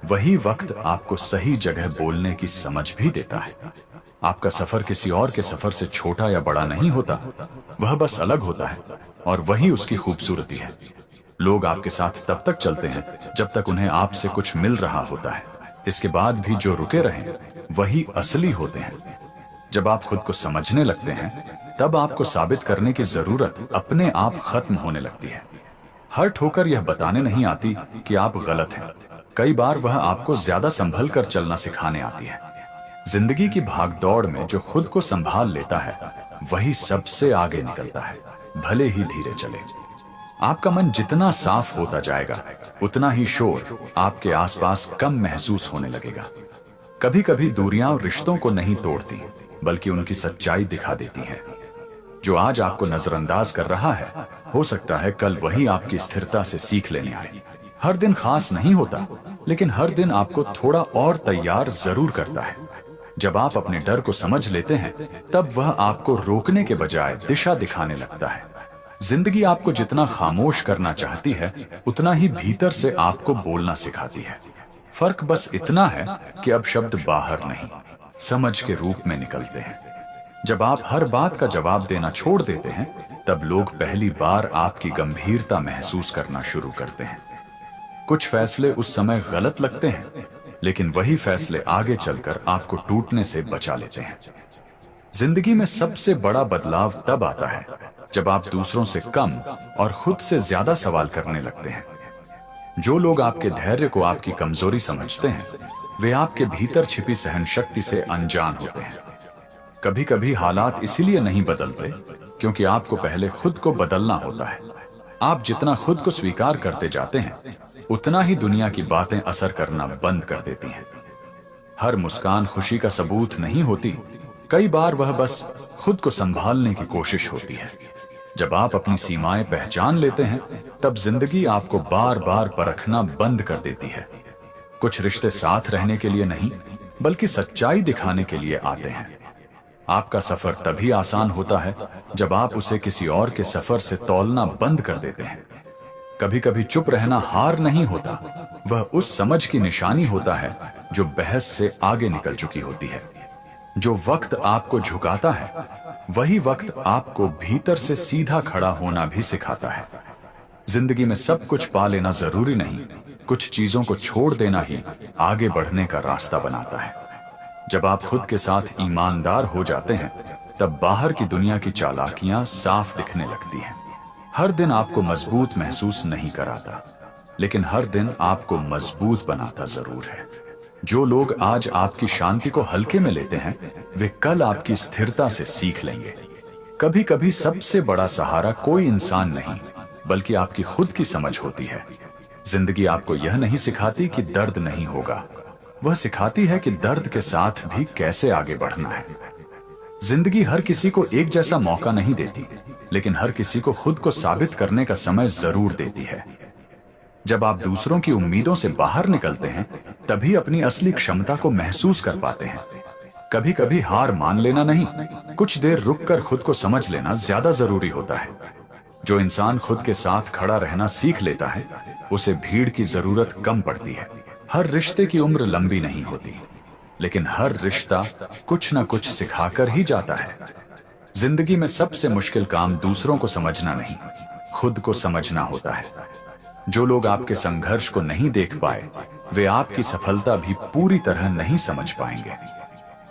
वही वक्त आपको सही जगह बोलने की समझ भी देता है। आपका सफर किसी और के सफर से छोटा या बड़ा नहीं होता, वह बस अलग होता है, और वही उसकी खूबसूरती है। लोग आपके साथ तब तक चलते हैं जब तक उन्हें आपसे कुछ मिल रहा होता है। इसके बाद भी जो रुके रहें, वही असली होते हैं। जब आप खुद को समझने लगते हैं, तब आपको साबित करने की जरूरत अपने आप खत्म होने लगती है। हर ठोकर यह बताने नहीं आती कि आप गलत हैं, कई बार वह आपको ज्यादा संभल कर चलना सिखाने आती है। जिंदगी की भागदौड़ में जो खुद को संभाल लेता है, वही सबसे आगे निकलता है, भले ही धीरे चले। आपका मन जितना साफ होता जाएगा, उतना ही शोर आपके आसपास कम महसूस होने लगेगा। कभी कभी दूरियां रिश्तों को नहीं तोड़ती, बल्कि उनकी सच्चाई दिखा देती हैं। जो आज आपको नजरअंदाज कर रहा है, हो सकता है कल वही आपकी स्थिरता से सीख लेने आए। हर दिन खास नहीं होता, लेकिन हर दिन आपको थोड़ा और तैयार जरूर करता है। जब आप अपने डर को समझ लेते हैं, तब वह आपको रोकने के बजाय दिशा दिखाने लगता है। जिंदगी आपको जितना खामोश करना चाहती है, उतना ही भीतर से आपको बोलना सिखाती है। फर्क बस इतना है कि अब शब्द बाहर नहीं, समझ के रूप में निकलते हैं। जब आप हर बात का जवाब देना छोड़ देते हैं, तब लोग पहली बार आपकी गंभीरता महसूस करना शुरू करते हैं। कुछ फैसले उस समय गलत लगते हैं, लेकिन वही फैसले आगे चलकर आपको टूटने से बचा लेते हैं। जिंदगी में सबसे बड़ा बदलाव तब आता है जब आप दूसरों से कम और खुद से ज्यादा सवाल करने लगते हैं। जो लोग आपके धैर्य को आपकी कमजोरी समझते हैं, वे आपके भीतर छिपी सहन शक्ति से अनजान होते हैं। कभी कभी हालात इसीलिए नहीं बदलते क्योंकि आपको पहले खुद को बदलना होता है। आप जितना खुद को स्वीकार करते जाते हैं, उतना ही दुनिया की बातें असर करना बंद कर देती हैं। हर मुस्कान खुशी का सबूत नहीं होती, कई बार वह बस खुद को संभालने की कोशिश होती है। जब आप अपनी सीमाएं पहचान लेते हैं, तब जिंदगी आपको बार बार परखना बंद कर देती है। कुछ रिश्ते साथ रहने के लिए नहीं, बल्कि सच्चाई दिखाने के लिए आते हैं। आपका सफर तभी आसान होता है जब आप उसे किसी और के सफर से तौलना बंद कर देते हैं। कभी कभी चुप रहना हार नहीं होता, वह उस समझ की निशानी होता है जो बहस से आगे निकल चुकी होती है। जो वक्त आपको झुकाता है, वही वक्त आपको भीतर से सीधा खड़ा होना भी सिखाता है। जिंदगी में सब कुछ पा लेना जरूरी नहीं, कुछ चीजों को छोड़ देना ही आगे बढ़ने का रास्ता बनाता है। जब आप खुद के साथ ईमानदार हो जाते हैं, तब बाहर की दुनिया की चालाकियां साफ दिखने लगती हैं। हर दिन आपको मजबूत महसूस नहीं कराता, लेकिन हर दिन आपको मजबूत बनाता जरूर है। जो लोग आज आपकी शांति को हल्के में लेते हैं, वे कल आपकी स्थिरता से सीख लेंगे। कभी कभी सबसे बड़ा सहारा कोई इंसान नहीं, बल्कि आपकी खुद की समझ होती है। जिंदगी आपको यह नहीं सिखाती कि दर्द नहीं होगा, वह सिखाती है कि दर्द के साथ भी कैसे आगे बढ़ना है। जिंदगी हर किसी को एक जैसा मौका नहीं देती, लेकिन हर किसी को खुद को साबित करने का समय जरूर देती है। जब आप दूसरों की उम्मीदों से बाहर निकलते हैं, तभी अपनी असली क्षमता को महसूस कर पाते हैं। कभी कभी हार मान लेना नहीं, कुछ देर रुककर खुद को समझ लेना ज्यादा जरूरी होता है। जो इंसान खुद के साथ खड़ा रहना सीख लेता है, उसे भीड़ की जरूरत कम पड़ती है। हर रिश्ते की उम्र लंबी नहीं होती, लेकिन हर रिश्ता कुछ न कुछ सिखाकर ही जाता है। जिंदगी में सबसे मुश्किल काम दूसरों को समझना नहीं, खुद को समझना होता है। जो लोग आपके संघर्ष को नहीं देख पाए, वे आपकी सफलता भी पूरी तरह नहीं समझ पाएंगे।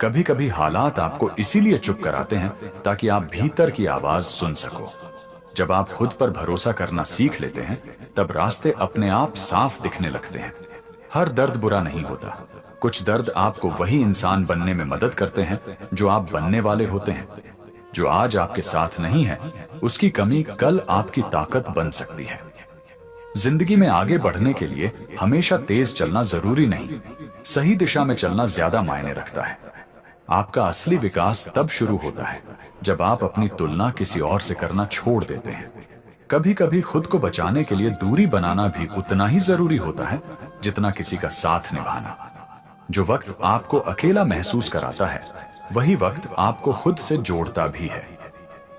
कभी कभी हालात आपको इसीलिए चुप कराते हैं ताकि आप भीतर की आवाज सुन सको। जब आप खुद पर भरोसा करना सीख लेते हैं, तब रास्ते अपने आप साफ दिखने लगते हैं। हर दर्द बुरा नहीं होता, कुछ दर्द आपको वही इंसान बनने में मदद करते हैं जो आप बनने वाले होते हैं। जो आज आपके साथ नहीं है, उसकी कमी कल आपकी ताकत बन सकती है। जिंदगी में आगे बढ़ने के लिए हमेशा तेज चलना जरूरी नहीं, सही दिशा में चलना ज्यादा मायने रखता है। आपका असली विकास तब शुरू होता है जब आप अपनी तुलना किसी और से करना छोड़ देते हैं। कभी कभी खुद को बचाने के लिए दूरी बनाना भी उतना ही जरूरी होता है जितना किसी का साथ निभाना। जो वक्त आपको अकेला महसूस कराता है, वही वक्त आपको खुद से जोड़ता भी है।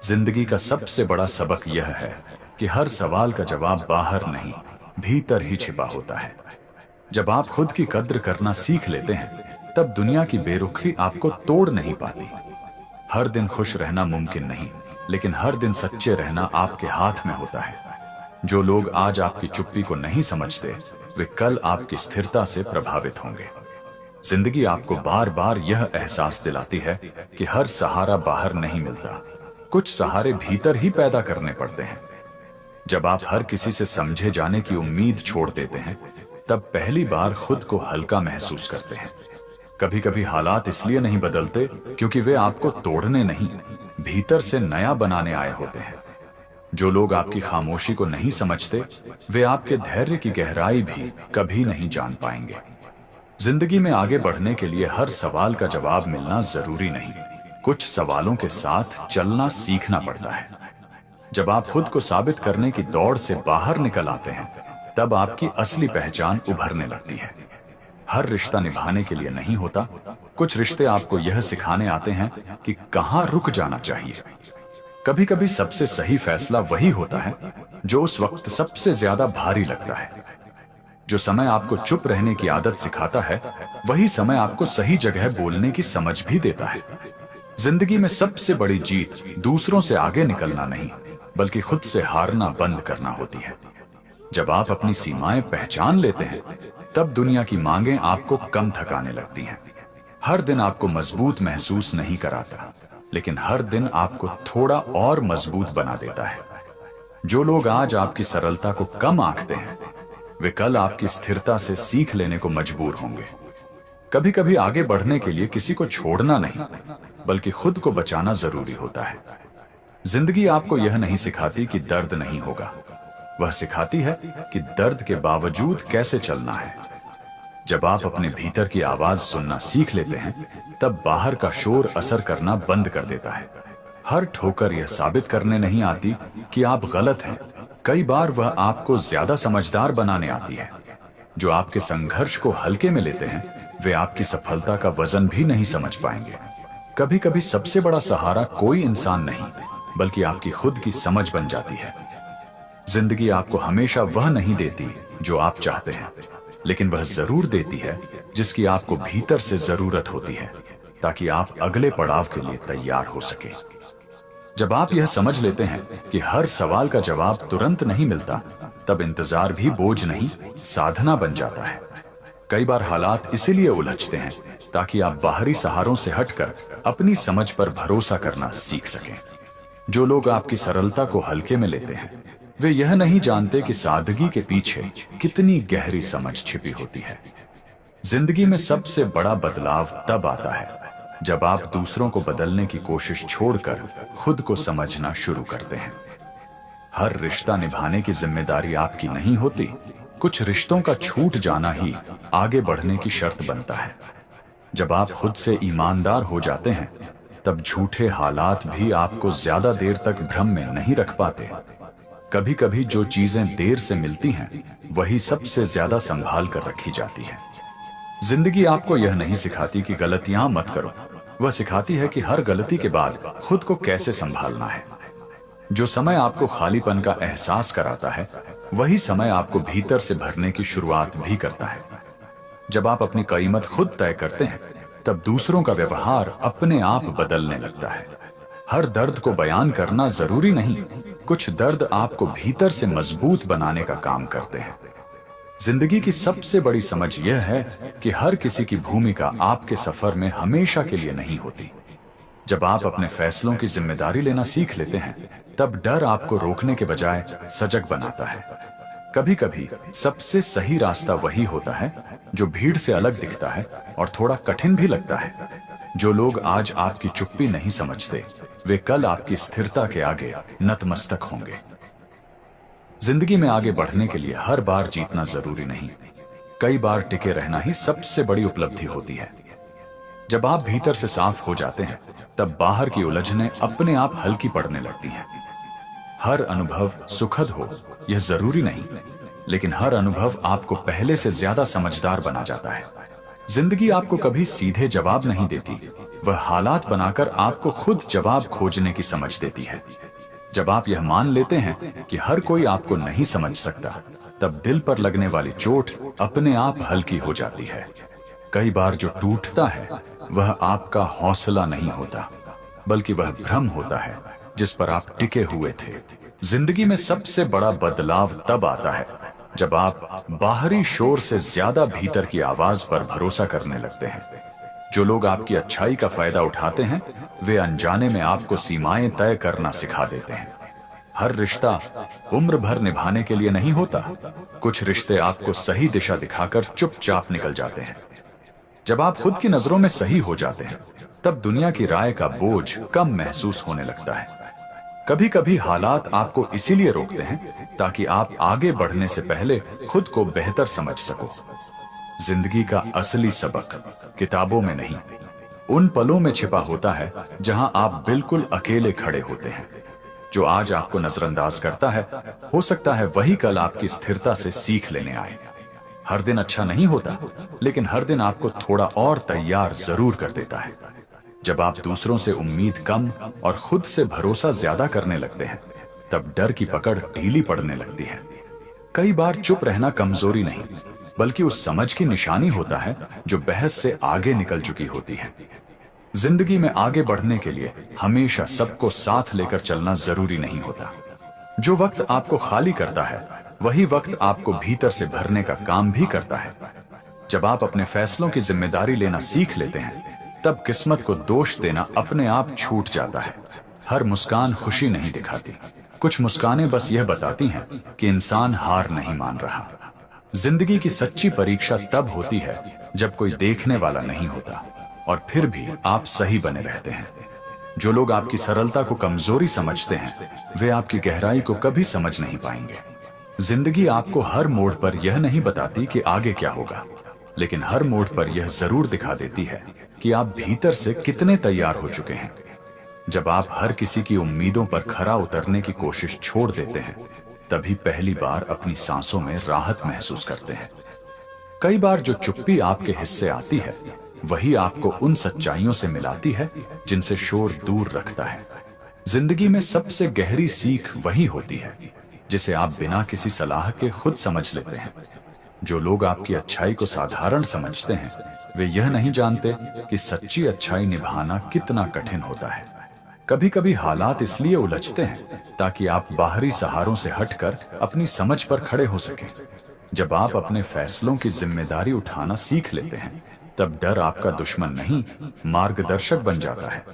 जिंदगी का सबसे बड़ा सबक यह है कि हर सवाल का जवाब बाहर नहीं, भीतर ही छिपा होता है। जब आप खुद की कद्र करना सीख लेते हैं, तब दुनिया की बेरुखी आपको तोड़ नहीं पाती। हर दिन खुश रहना मुमकिन नहीं, लेकिन हर दिन सच्चे रहना आपके हाथ में होता है। जो लोग आज आपकी चुप्पी को नहीं समझते, वे कल आपकी स्थिरता से प्रभावित होंगे। जिंदगी आपको बार बार यह एहसास दिलाती है कि हर सहारा बाहर नहीं मिलता, कुछ सहारे भीतर ही पैदा करने पड़ते हैं। जब आप हर किसी से समझे जाने की उम्मीद छोड़ देते हैं, तब पहली बार खुद को हल्का महसूस करते हैं। कभी कभी हालात इसलिए नहीं बदलते क्योंकि वे आपको तोड़ने नहीं, भीतर से नया बनाने आए होते हैं। जो लोग आपकी खामोशी को नहीं समझते, वे आपके धैर्य की गहराई भी कभी नहीं जान पाएंगे। जिंदगी में आगे बढ़ने के लिए हर सवाल का जवाब मिलना जरूरी नहीं, कुछ सवालों के साथ चलना सीखना पड़ता है। जब आप खुद को साबित करने की दौड़ से बाहर निकल आते हैं, तब आपकी असली पहचान उभरने लगती है। हर रिश्ता निभाने के लिए नहीं होता, कुछ रिश्ते आपको यह सिखाने आते हैं कि कहां रुक जाना चाहिए। कभी कभी सबसे सही फैसला वही होता है जो उस वक्त सबसे ज्यादा भारी लगता है। जो समय आपको चुप रहने की आदत सिखाता है, वही समय आपको सही जगह बोलने की समझ भी देता है। जिंदगी में सबसे बड़ी जीत दूसरों से आगे निकलना नहीं, बल्कि खुद से हारना बंद करना होती है। जब आप अपनी सीमाएं पहचान लेते हैं, तब दुनिया की मांगें आपको कम थकाने लगती हैं। हर दिन आपको मजबूत महसूस नहीं कराता, लेकिन हर दिन आपको थोड़ा और मजबूत बना देता है। जो लोग आज आपकी सरलता को कम आंकते हैं, वे कल आपकी स्थिरता से सीख लेने को मजबूर होंगे। कभी कभी आगे बढ़ने के लिए किसी को छोड़ना नहीं, बल्कि खुद को बचाना जरूरी होता है। जिंदगी आपको यह नहीं सिखाती कि दर्द नहीं होगा, वह सिखाती है कि दर्द के बावजूद कैसे चलना है। जब आप अपने भीतर की आवाज सुनना सीख लेते हैं, तब बाहर का शोर असर करना बंद कर देता है। हर ठोकर यह साबित करने नहीं आती कि आप गलत हैं, कई बार वह आपको ज्यादा समझदार बनाने आती है। जो आपके संघर्ष को हल्के में लेते हैं, वे आपकी सफलता का वजन भी नहीं समझ पाएंगे। कभी कभी सबसे बड़ा सहारा कोई इंसान नहीं, बल्कि आपकी खुद की समझ बन जाती है। जिंदगी आपको हमेशा वह नहीं देती जो आप चाहते हैं, लेकिन वह जरूर देती है जिसकी आपको भीतर से जरूरत होती है, ताकि आप अगले पड़ाव के लिए तैयार हो सके। जब आप यह समझ लेते हैं कि हर सवाल का जवाब तुरंत नहीं मिलता, तब इंतजार भी बोझ नहीं, साधना बन जाता है। कई बार हालात इसीलिए उलझते हैं ताकि आप बाहरी सहारों से हटकर अपनी समझ पर भरोसा करना सीख सकें। जो लोग आपकी सरलता को हल्के में लेते हैं, वे यह नहीं जानते कि सादगी के पीछे कितनी गहरी समझ छिपी होती है। जिंदगी में सबसे बड़ा बदलाव तब आता है जब आप दूसरों को बदलने की कोशिश छोड़कर खुद को समझना शुरू करते हैं। हर रिश्ता निभाने की जिम्मेदारी आपकी नहीं होती, कुछ रिश्तों का छूट जाना ही आगे बढ़ने की शर्त बनता है। जब आप खुद से ईमानदार हो जाते हैं, तब झूठे हालात भी आपको ज्यादा देर तक भ्रम में नहीं रख पाते। कभी कभी जो चीजें देर से मिलती हैं, वही सबसे ज्यादा संभाल कर रखी जाती हैं। जिंदगी आपको यह नहीं सिखाती कि गलतियां मत करो, वह सिखाती है कि हर गलती के बाद खुद को कैसे संभालना है। जो समय आपको खालीपन का एहसास कराता है, वही समय आपको भीतर से भरने की शुरुआत भी करता है। जब आप अपनी कीमत खुद तय करते हैं, तब दूसरों का व्यवहार अपने आप बदलने लगता है। हर दर्द को बयान करना जरूरी नहीं, कुछ दर्द आपको भीतर से मजबूत बनाने का काम करते हैं। जिंदगी की सबसे बड़ी समझ यह है कि हर किसी की भूमिका आपके सफर में हमेशा के लिए नहीं होती। जब आप अपने फैसलों की जिम्मेदारी लेना सीख लेते हैं, तब डर आपको रोकने के बजाय सजग बनाता है। कभी कभी सबसे सही रास्ता वही होता है जो भीड़ से अलग दिखता है और थोड़ा कठिन भी लगता है। जो लोग आज आपकी चुप्पी नहीं समझते, वे कल आपकी स्थिरता के आगे नतमस्तक होंगे। जिंदगी में आगे बढ़ने के लिए हर बार जीतना जरूरी नहीं, कई बार टिके रहना ही सबसे बड़ी उपलब्धि होती है। जब आप भीतर से साफ हो जाते हैं, तब बाहर की उलझनें अपने आप हल्की पड़ने लगती हैं। हर अनुभव सुखद हो यह जरूरी नहीं, लेकिन हर अनुभव आपको पहले से ज्यादा समझदार बना जाता है। जिंदगी आपको कभी सीधे जवाब नहीं देती, वह हालात बनाकर आपको खुद जवाब खोजने की समझ देती है। जब आप यह मान लेते हैं कि हर कोई आपको नहीं समझ सकता, तब दिल पर लगने वाली चोट अपने आप हल्की हो जाती है। कई बार जो टूटता है, वह आपका हौसला नहीं होता, बल्कि वह भ्रम होता है जिस पर आप टिके हुए थे। जिंदगी में सबसे बड़ा बदलाव तब आता है जब आप बाहरी शोर से ज्यादा भीतर की आवाज पर भरोसा करने लगते हैं। जो लोग आपकी अच्छाई का फायदा उठाते हैं, वे अनजाने में आपको सीमाएं तय करना सिखा देते हैं। हर रिश्ता उम्र भर निभाने के लिए नहीं होता, कुछ रिश्ते आपको सही दिशा दिखाकर चुपचाप निकल जाते हैं। जब आप खुद की नजरों में सही हो जाते हैं, तब दुनिया की राय का बोझ कम महसूस होने लगता है। कभी कभी हालात आपको इसीलिए रोकते हैं ताकि आप आगे बढ़ने से पहले खुद को बेहतर समझ सको। जिंदगी का असली सबक किताबों में नहीं, उन पलों में छिपा होता है जहां आप बिल्कुल अकेले खड़े होते हैं। जो आज आपको नजरअंदाज करता है, हो सकता है वही कल आपकी स्थिरता से सीख लेने आए। हर दिन अच्छा नहीं होता, लेकिन हर दिन आपको थोड़ा और तैयार जरूर कर देता है। जब आप दूसरों से उम्मीद कम और खुद से भरोसा ज्यादा करने लगते हैं, तब डर की पकड़ ढीली पड़ने लगती है। कई बार चुप रहना कमजोरी नहीं, बल्कि उस समझ की निशानी होता है जो बहस से आगे निकल चुकी होती है। जिंदगी में आगे बढ़ने के लिए हमेशा सबको साथ लेकर चलना जरूरी नहीं होता। जो वक्त आपको खाली करता है, वही वक्त आपको भीतर से भरने का काम भी करता है। जब आप अपने फैसलों की जिम्मेदारी लेना सीख लेते हैं, तब किस्मत को दोष देना अपने आप छूट जाता है। हर मुस्कान खुशी नहीं दिखाती, कुछ मुस्कानें बस यह बताती हैं कि इंसान हार नहीं मान रहा। जिंदगी की सच्ची परीक्षा तब होती है जब कोई देखने वाला नहीं होता और फिर भी आप सही बने रहते हैं। जो लोग आपकी सरलता को कमजोरी समझते हैं वे आपकी गहराई को कभी समझ नहीं पाएंगे। जिंदगी आपको हर मोड़ पर यह नहीं बताती कि आगे क्या होगा, लेकिन हर मोड़ पर यह जरूर दिखा देती है कि आप भीतर से कितने तैयार हो चुके हैं। जब आप हर किसी की उम्मीदों पर खरा उतरने की कोशिश छोड़ देते हैं तभी पहली बार अपनी सांसों में राहत महसूस करते हैं। कई बार जो चुप्पी आपके हिस्से आती है वही आपको उन सच्चाइयों से मिलाती है जिनसे शोर दूर रखता है। जिंदगी में सबसे गहरी सीख वही होती है जिसे आप बिना किसी सलाह के खुद समझ लेते हैं। जो लोग आपकी अच्छाई को साधारण समझते हैं वे यह नहीं जानते कि सच्ची अच्छाई निभाना कितना कठिन होता है। कभी कभी हालात इसलिए उलझते हैं ताकि आप बाहरी सहारों से हटकर अपनी समझ पर खड़े हो सकें। जब आप अपने फैसलों की जिम्मेदारी उठाना सीख लेते हैं तब डर आपका दुश्मन नहीं मार्गदर्शक बन जाता है।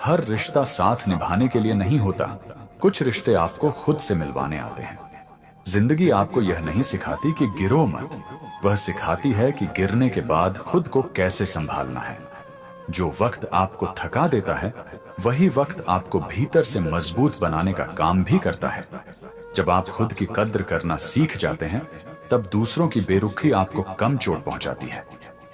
हर रिश्ता साथ निभाने के लिए नहीं होता, कुछ रिश्ते आपको खुद से मिलवाने आते हैं। जिंदगी आपको यह नहीं सिखाती कि गिरो मत, वह सिखाती है कि गिरने के बाद खुद को कैसे संभालना है। जो वक्त आपको थका देता है वही वक्त आपको भीतर से मजबूत बनाने का काम भी करता है। जब आप खुद की कद्र करना सीख जाते हैं तब दूसरों की बेरुखी आपको कम चोट पहुंचाती है।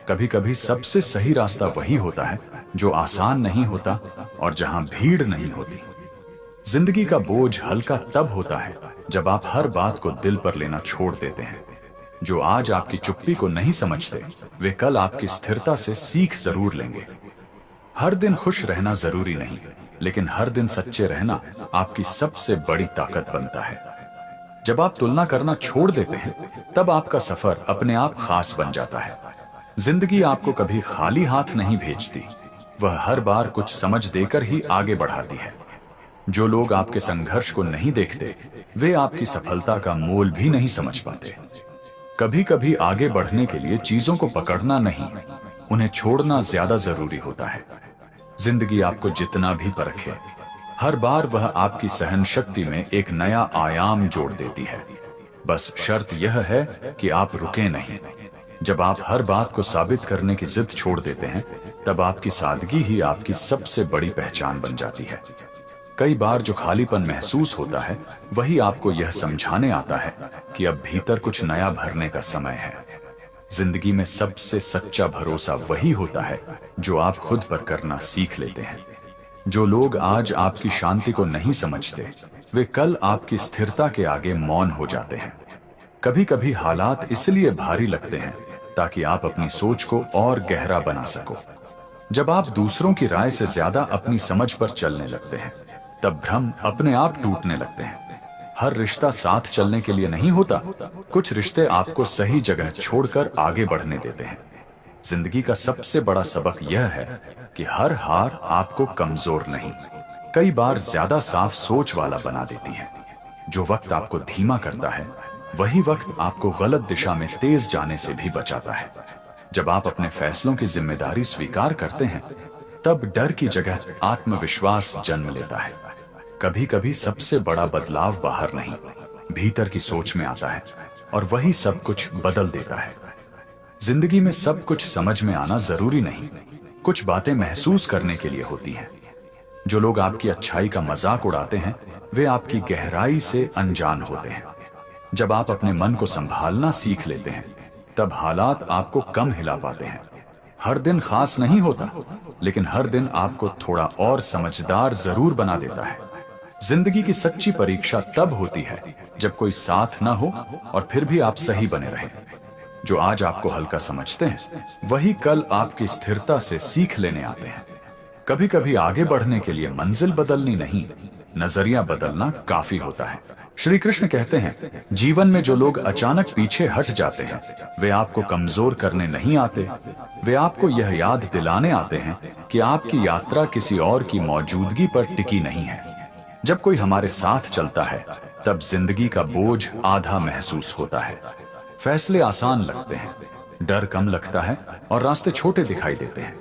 कभी कभी सबसे सही रास्ता वही होता है जो आसान नहीं होता और जहां भीड़ नहीं होती। जिंदगी का बोझ हल्का तब होता है जब आप हर बात को दिल पर लेना छोड़ देते हैं। जो आज आपकी चुप्पी को नहीं समझते वे कल आपकी स्थिरता से सीख जरूर लेंगे। हर दिन खुश रहना जरूरी नहीं, लेकिन हर दिन सच्चे रहना आपकी सबसे बड़ी ताकत बनता है। जब आप तुलना करना छोड़ देते हैं तब आपका सफर अपने आप खास बन जाता है। जिंदगी आपको कभी खाली हाथ नहीं भेजती, वह हर बार कुछ समझ देकर ही आगे बढ़ाती है। जो लोग आपके संघर्ष को नहीं देखते वे आपकी सफलता का मोल भी नहीं समझ पाते। कभी कभी आगे बढ़ने के लिए चीजों को पकड़ना नहीं, उन्हें छोड़ना ज्यादा जरूरी होता है। जिंदगी आपको जितना भी परखे, हर बार वह आपकी सहन शक्ति में एक नया आयाम जोड़ देती है। बस शर्त यह है कि आप रुके नहीं। जब आप हर बात को साबित करने की जिद छोड़ देते हैं तब आपकी सादगी ही आपकी सबसे बड़ी पहचान बन जाती है। कई बार जो खालीपन महसूस होता है वही आपको यह समझाने आता है कि अब भीतर कुछ नया भरने का समय है। जिंदगी में सबसे सच्चा भरोसा वही होता है जो आप खुद पर करना सीख लेते हैं। जो लोग आज आपकी शांति को नहीं समझते वे कल आपकी स्थिरता के आगे मौन हो जाते हैं। कभी कभी हालात इसलिए भारी लगते हैं ताकि आप अपनी सोच को और गहरा बना सको। जब आप दूसरों की राय से ज्यादा अपनी समझ पर चलने लगते हैं तब भ्रम अपने आप टूटने लगते हैं। हर रिश्ता साथ चलने के लिए नहीं होता, कुछ रिश्ते आपको सही जगह छोड़कर आगे बढ़ने देते हैं। जिंदगी का सबसे बड़ा सबक यह है कि हर हार आपको कमजोर नहीं, कई बार ज्यादा साफ सोच वाला बना देती है। जो वक्त आपको धीमा करता है वही वक्त आपको गलत दिशा में तेज जाने से भी बचाता है। जब आप अपने फैसलों की जिम्मेदारी स्वीकार करते हैं तब डर की जगह आत्मविश्वास जन्म लेता है। कभी कभी सबसे बड़ा बदलाव बाहर नहीं, भीतर की सोच में आता है और वही सब कुछ बदल देता है। जिंदगी में सब कुछ समझ में आना जरूरी नहीं, कुछ बातें महसूस करने के लिए होती हैं। जो लोग आपकी अच्छाई का मजाक उड़ाते हैं वे आपकी गहराई से अनजान होते हैं। जब आप अपने मन को संभालना सीख लेते हैं तब हालात आपको कम हिला पाते हैं। हर दिन खास नहीं होता, लेकिन हर दिन आपको थोड़ा और समझदार जरूर बना देता है। जिंदगी की सच्ची परीक्षा तब होती है जब कोई साथ ना हो और फिर भी आप सही बने रहें। जो आज आपको हल्का समझते हैं वही कल आपकी स्थिरता से सीख लेने आते हैं। कभी कभी आगे बढ़ने के लिए मंजिल बदलनी नहीं, नजरिया बदलना काफी होता है। श्री कृष्ण कहते हैं, जीवन में जो लोग अचानक पीछे हट जाते हैं वे आपको कमजोर करने नहीं आते, वे आपको यह याद दिलाने आते हैं कि आपकी यात्रा किसी और की मौजूदगी पर टिकी नहीं है। जब कोई हमारे साथ चलता है तब जिंदगी का बोझ आधा महसूस होता है। फैसले आसान लगते हैं, डर कम लगता है और रास्ते छोटे दिखाई देते हैं।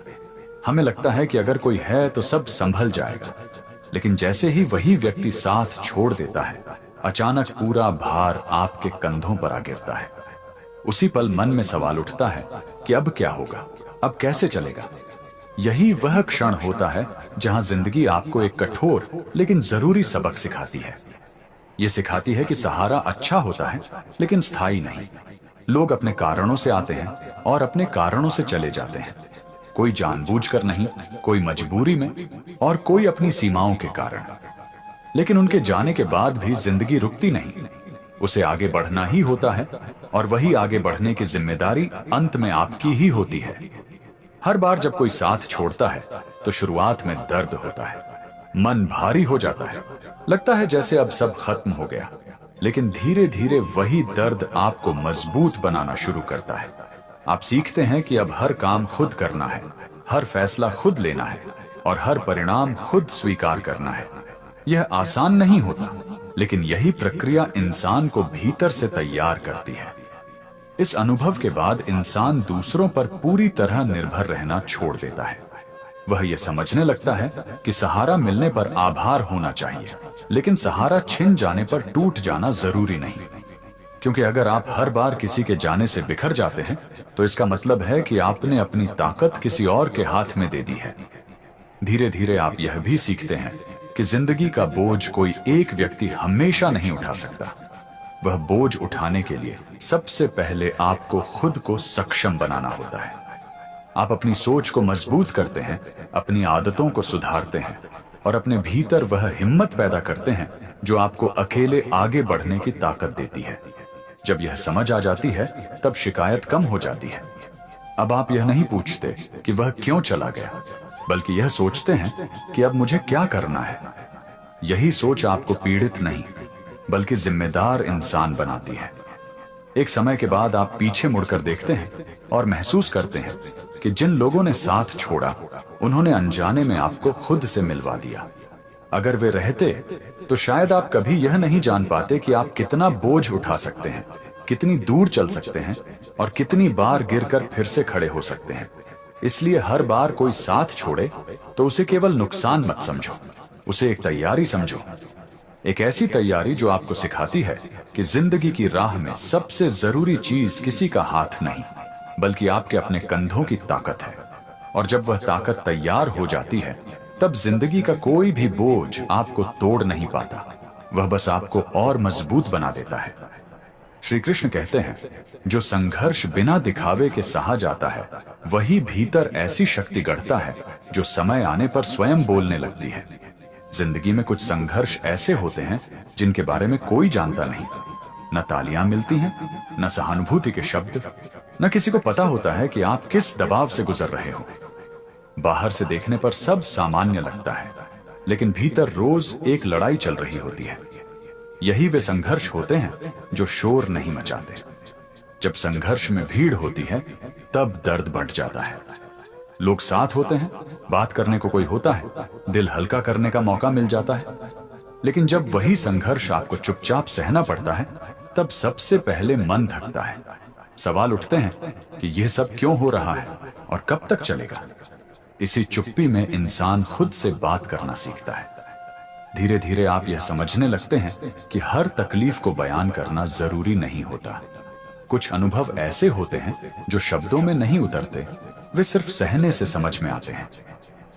हमें लगता है कि अगर कोई है तो सब संभल जाएगा, लेकिन जैसे ही वही व्यक्ति साथ छोड़ देता है अचानक पूरा भार आपके कंधों पर आ गिरता है। उसी पल मन में सवाल उठता है कि अब क्या होगा, अब कैसे चलेगा। यही वह क्षण होता है जहां जिंदगी आपको एक कठोर लेकिन जरूरी सबक सिखाती है। ये सिखाती है कि सहारा अच्छा होता है लेकिन स्थायी नहीं। लोग अपने कारणों से आते हैं और अपने कारणों से चले जाते हैं। कोई जानबूझकर नहीं, कोई मजबूरी में, और कोई अपनी सीमाओं के कारण। लेकिन उनके जाने के बाद भी जिंदगी रुकती नहीं, उसे आगे बढ़ना ही होता है, और वही आगे बढ़ने की जिम्मेदारी अंत में आपकी ही होती है। हर बार जब कोई साथ छोड़ता है तो शुरुआत में दर्द होता है, मन भारी हो जाता है, लगता है जैसे अब सब खत्म हो गया। लेकिन धीरे धीरे वही दर्द आपको मजबूत बनाना शुरू करता है। आप सीखते हैं कि अब हर काम खुद करना है, हर फैसला खुद लेना है, और हर परिणाम खुद स्वीकार करना है। यह आसान नहीं होता, लेकिन यही प्रक्रिया इंसान को भीतर से तैयार करती है। इस अनुभव के बाद इंसान दूसरों पर पूरी तरह निर्भर रहना छोड़ देता है। वह यह समझने लगता है कि सहारा मिलने पर आभार होना चाहिए, लेकिन सहारा छिन जाने पर टूट जाना जरूरी नहीं। क्योंकि अगर आप हर बार किसी के जाने से बिखर जाते हैं तो इसका मतलब है कि आपने अपनी ताकत किसी और के हाथ में दे दी है। धीरे धीरे आप यह भी सीखते हैं कि जिंदगी का बोझ कोई एक व्यक्ति हमेशा नहीं उठा सकता। वह बोझ उठाने के लिए सबसे पहले आपको खुद को सक्षम बनाना होता है। आप अपनी सोच को मजबूत करते हैं, अपनी आदतों को सुधारते हैं, और अपने भीतर वह हिम्मत पैदा करते हैं जो आपको अकेले आगे बढ़ने की ताकत देती है। जब यह समझ आ जाती है तब शिकायत कम हो जाती है। अब आप यह नहीं पूछते कि वह क्यों चला गया, बल्कि यह सोचते हैं कि अब मुझे क्या करना है। यही सोच आपको पीड़ित नहीं बल्कि जिम्मेदार इंसान बनाती है। एक समय के बाद आप पीछे मुड़कर देखते हैं और महसूस करते हैं कि जिन लोगों ने साथ छोड़ा उन्होंने अनजाने में आपको खुद से मिलवा दिया। अगर वे रहते तो शायद आप कभी यह नहीं जान पाते कि आप कितना बोझ उठा सकते हैं, कितनी दूर चल सकते हैं, और कितनी बार गिरकर फिर से खड़े हो सकते हैं। इसलिए हर बार कोई साथ छोड़े तो उसे केवल नुकसान मत समझो, उसे एक तैयारी समझो। एक ऐसी तैयारी जो आपको सिखाती है कि जिंदगी की राह में सबसे जरूरी चीज किसी का हाथ नहीं बल्कि आपके अपने कंधों की ताकत है। और जब वह ताकत तैयार हो जाती है तब जिंदगी का कोई भी बोझ आपको तोड़ नहीं पाता, वह बस आपको और मजबूत बना देता है। श्री कृष्ण कहते हैं, जो संघर्ष बिना दिखावे के सहा जाता है वही भीतर ऐसी शक्ति गढ़ता है जो समय आने पर स्वयं बोलने लगती है। जिंदगी में कुछ संघर्ष ऐसे होते हैं जिनके बारे में कोई जानता नहीं। न तालियां मिलती हैं, न सहानुभूति के शब्द, न किसी को पता होता है कि आप किस दबाव से गुजर रहे हो। बाहर से देखने पर सब सामान्य लगता है, लेकिन भीतर रोज एक लड़ाई चल रही होती है। यही वे संघर्ष होते हैं जो शोर नहीं मचाते। जब संघर्ष में भीड़ होती है तब दर्द बढ़ जाता है। लोग साथ होते हैं, बात करने को कोई होता है, दिल हल्का करने का मौका मिल जाता है। लेकिन जब वही संघर्ष आपको चुपचाप सहना पड़ता है तब सबसे पहले मन थकता है। सवाल उठते हैं कि यह सब क्यों हो रहा है और कब तक चलेगा। इसी चुप्पी में इंसान खुद से बात करना सीखता है। धीरे धीरे आप यह समझने लगते हैं कि हर तकलीफ को बयान करना जरूरी नहीं होता। कुछ अनुभव ऐसे होते हैं जो शब्दों में नहीं उतरते, वे सिर्फ सहने से समझ में आते हैं।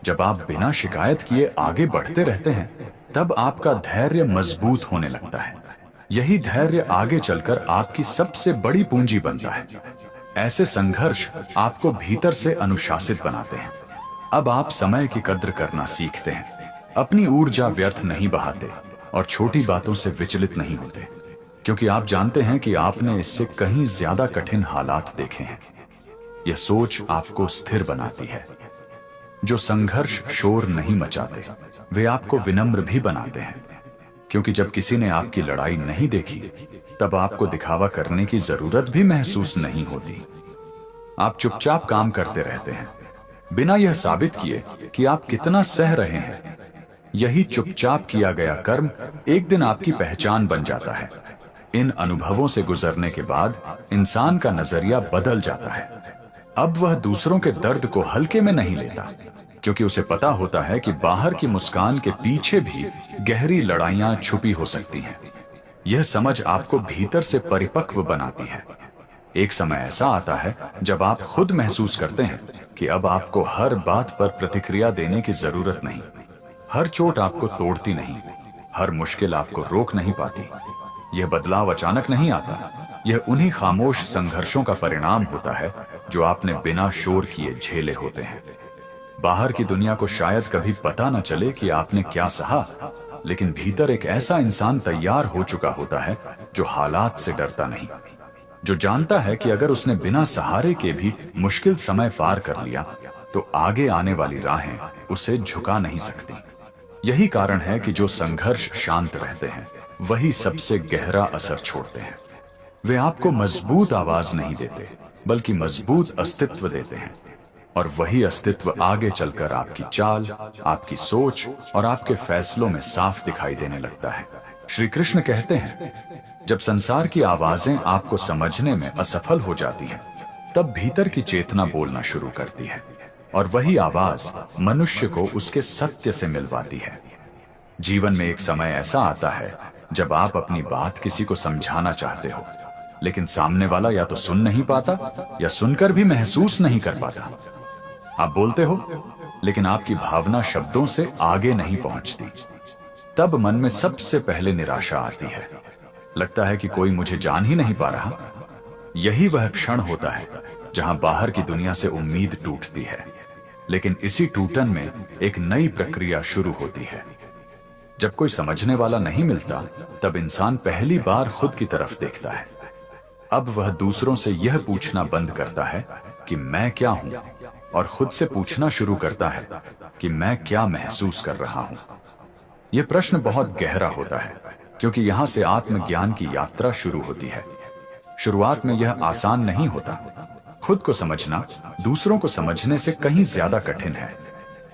जब आप बिना शिकायत किए आगे बढ़ते रहते हैं तब आपका धैर्य मजबूत होने लगता है। यही धैर्य आगे चलकर आपकी सबसे बड़ी पूंजी बनता है। ऐसे संघर्ष आपको भीतर से अनुशासित बनाते हैं। अब आप समय की कद्र करना सीखते हैं, अपनी ऊर्जा व्यर्थ नहीं बहाते और छोटी बातों से विचलित नहीं होते, क्योंकि आप जानते हैं कि आपने इससे कहीं ज्यादा कठिन हालात देखे हैं। यह सोच आपको स्थिर बनाती है। जो संघर्ष शोर नहीं मचाते वे आपको विनम्र भी बनाते हैं, क्योंकि जब किसी ने आपकी लड़ाई नहीं देखी तब आपको दिखावा करने की जरूरत भी महसूस नहीं होती। आप चुपचाप काम करते रहते हैं बिना यह साबित किए कि आप कितना सह रहे हैं। यही चुपचाप किया गया कर्म एक दिन आपकी पहचान बन जाता है। इन अनुभवों से गुजरने के बाद इंसान का नजरिया बदल जाता है। अब वह दूसरों के दर्द को हल्के में नहीं लेता, क्योंकि उसे पता होता है कि बाहर की मुस्कान के पीछे भी गहरी लड़ाइयां छुपी हो सकती हैं। यह समझ आपको भीतर से परिपक्व बनाती है। एक समय ऐसा आता है जब आप खुद महसूस करते हैं कि अब आपको हर बात पर प्रतिक्रिया देने की जरूरत नहीं। हर चोट आपको तोड़ती नहीं, हर मुश्किल आपको रोक नहीं पाती। यह बदलाव अचानक नहीं आता, यह उन्हीं खामोश संघर्षों का परिणाम होता है जो आपने बिना शोर किए झेले होते हैं। बाहर की दुनिया को शायद कभी पता न चले कि आपने क्या सहा, लेकिन भीतर एक ऐसा इंसान तैयार हो चुका होता है जो हालात से डरता नहीं, जो जानता है कि अगर उसने बिना सहारे के भी मुश्किल समय पार कर लिया तो आगे आने वाली राहें उसे झुका नहीं सकती। यही कारण है कि जो संघर्ष शांत रहते हैं वही सबसे गहरा असर छोड़ते हैं। वे आपको मजबूत आवाज नहीं देते, बल्कि मजबूत अस्तित्व देते हैं, और वही अस्तित्व आगे चलकर आपकी चाल, आपकी सोच और आपके फैसलों में साफ दिखाई देने लगता है। श्री कृष्ण कहते हैं, जब संसार की आवाजें आपको समझने में असफल हो जाती हैं, तब भीतर की चेतना बोलना शुरू करती है, और वही आवाज मनुष्य को उसके सत्य से मिलवाती है। जीवन में एक समय ऐसा आता है जब आप अपनी बात किसी को समझाना चाहते हो, लेकिन सामने वाला या तो सुन नहीं पाता या सुनकर भी महसूस नहीं कर पाता। आप बोलते हो, लेकिन आपकी भावना शब्दों से आगे नहीं पहुंचती। तब मन में सबसे पहले निराशा आती है। लगता है कि कोई मुझे जान ही नहीं पा रहा। यही वह क्षण होता है जहां बाहर की दुनिया से उम्मीद टूटती है, लेकिन इसी टूटन में एक नई प्रक्रिया शुरू होती है। जब कोई समझने वाला नहीं मिलता, तब इंसान पहली बार खुद की तरफ देखता है। अब वह दूसरों से यह पूछना बंद करता है कि मैं क्या हूं, और खुद से पूछना शुरू करता है कि मैं क्या महसूस कर रहा हूं। यह प्रश्न बहुत गहरा होता है, क्योंकि यहां से आत्मज्ञान की यात्रा शुरू होती है। शुरुआत में यह आसान नहीं होता। खुद को समझना दूसरों को समझने से कहीं ज्यादा कठिन है,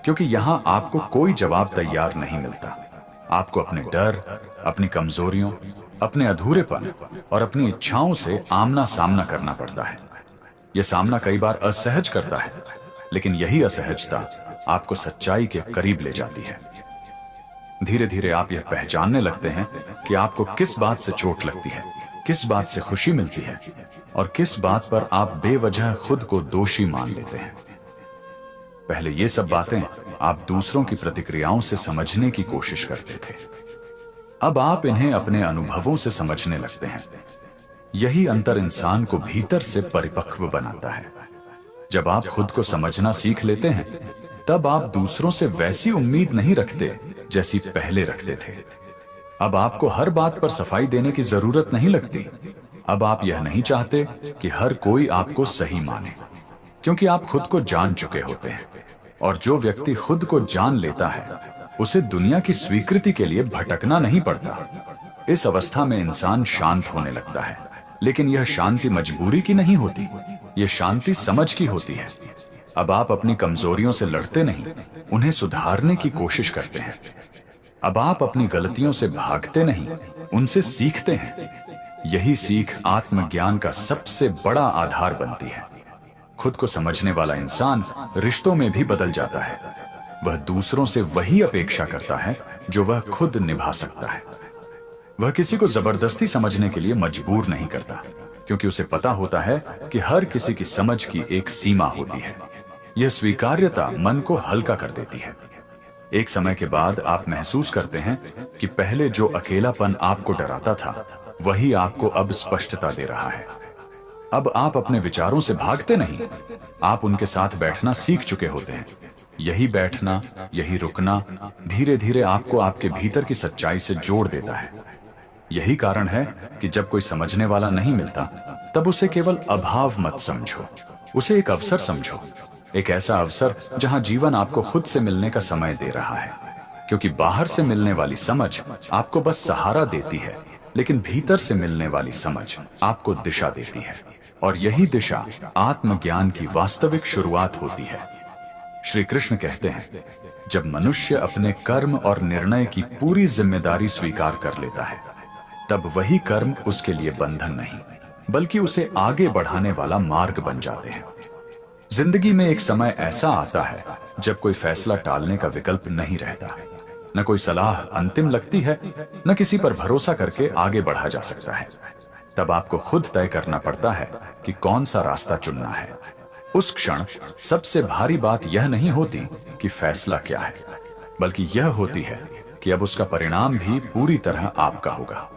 क्योंकि यहां आपको कोई जवाब तैयार नहीं मिलता। आपको अपने डर, अपनी कमजोरियों, अपने अधूरेपन और अपनी इच्छाओं से आमना सामना करना पड़ता है। यह सामना कई बार असहज करता है, लेकिन यही असहजता आपको सच्चाई के करीब ले जाती है। धीरे धीरे आप यह पहचानने लगते हैं कि आपको किस बात से चोट लगती है, किस बात से खुशी मिलती है, और किस बात पर आप बेवजह खुद को दोषी मान लेते हैं। पहले ये सब बातें आप दूसरों की प्रतिक्रियाओं से समझने की कोशिश करते थे। अब आप इन्हें अपने अनुभवों से समझने लगते हैं। यही अंतर इंसान को भीतर से परिपक्व बनाता है। जब आप खुद को समझना सीख लेते हैं, तब आप दूसरों से वैसी उम्मीद नहीं रखते जैसी पहले रखते थे। अब आपको हर बात पर सफाई देने की जरूरत नहीं लगती। अब आप यह नहीं चाहते कि हर कोई आपको सही माने, क्योंकि आप खुद को जान चुके होते हैं, और जो व्यक्ति खुद को जान लेता है उसे दुनिया की स्वीकृति के लिए भटकना नहीं पड़ता। इस अवस्था में इंसान शांत होने लगता है, लेकिन यह शांति मजबूरी की नहीं होती, यह शांति समझ की होती है। अब आप अपनी कमजोरियों से लड़ते नहीं, उन्हें सुधारने की कोशिश करते हैं। अब आप अपनी गलतियों से भागते नहीं, उनसे सीखते हैं। यही सीख आत्मज्ञान का सबसे बड़ा आधार बनती है। खुद को समझने वाला इंसान रिश्तों में भी बदल जाता है। वह दूसरों से वही अपेक्षा करता है जो वह खुद निभा सकता है। वह किसी को जबरदस्ती समझने के लिए मजबूर नहीं करता, क्योंकि उसे पता होता है कि हर किसी की समझ की एक सीमा होती है। यह स्वीकार्यता मन को हल्का कर देती है। एक समय के बाद आप महसूस करते हैं कि पहले जो अकेलापन आपको डराता था, वही आपको अब स्पष्टता दे रहा है। अब आप अपने विचारों से भागते नहीं, आप उनके साथ बैठना सीख चुके होते हैं। यही बैठना, यही रुकना धीरे धीरे आपको आपके भीतर की सच्चाई से जोड़ देता है। यही कारण है कि जब कोई समझने वाला नहीं मिलता, तब उसे केवल अभाव मत समझो, उसे एक अवसर समझो। एक ऐसा अवसर जहां जीवन आपको खुद से मिलने का समय दे रहा है, क्योंकि बाहर से मिलने वाली समझ आपको बस सहारा देती है, लेकिन भीतर से मिलने वाली समझ आपको दिशा देती है, और यही दिशा आत्मज्ञान की वास्तविक शुरुआत होती है। श्री कृष्ण कहते हैं, जब मनुष्य अपने कर्म और निर्णय की पूरी जिम्मेदारी स्वीकार कर लेता है, तब वही कर्म उसके लिए बंधन नहीं, बल्कि उसे आगे बढ़ाने वाला मार्ग बन जाते हैं। जिंदगी में एक समय ऐसा आता है जब कोई फैसला टालने का विकल्प नहीं रहता। न कोई सलाह अंतिम लगती है, न किसी पर भरोसा करके आगे बढ़ा जा सकता है। तब आपको खुद तय करना पड़ता है कि कौन सा रास्ता चुनना है। उस क्षण सबसे भारी बात यह नहीं होती कि फैसला क्या है, बल्कि यह होती है कि अब उसका परिणाम भी पूरी तरह आपका होगा।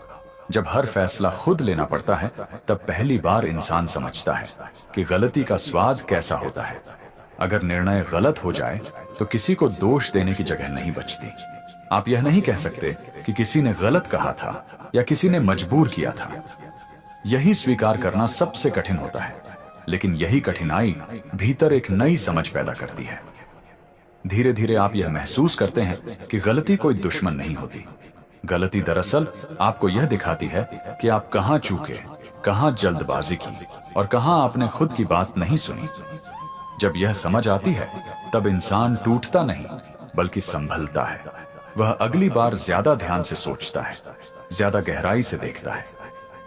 जब हर फैसला खुद लेना पड़ता है, तब पहली बार इंसान समझता है कि गलती का स्वाद कैसा होता है। अगर निर्णय गलत हो जाए तो किसी को दोष देने की जगह नहीं बचती। आप यह नहीं कह सकते कि किसी ने गलत कहा था या किसी ने मजबूर किया था। यही स्वीकार करना सबसे कठिन होता है, लेकिन यही कठिनाई भीतर एक नई समझ पैदा करती है। धीरे धीरे आप यह महसूस करते हैं कि गलती कोई दुश्मन नहीं होती। गलती दरअसल आपको यह दिखाती है कि आप कहां चूके, कहां जल्दबाजी की और कहां आपने खुद की बात नहीं सुनी। जब यह समझ आती है, तब इंसान टूटता नहीं बल्कि संभलता है। वह अगली बार ज्यादा ध्यान से सोचता है, ज्यादा गहराई से देखता है।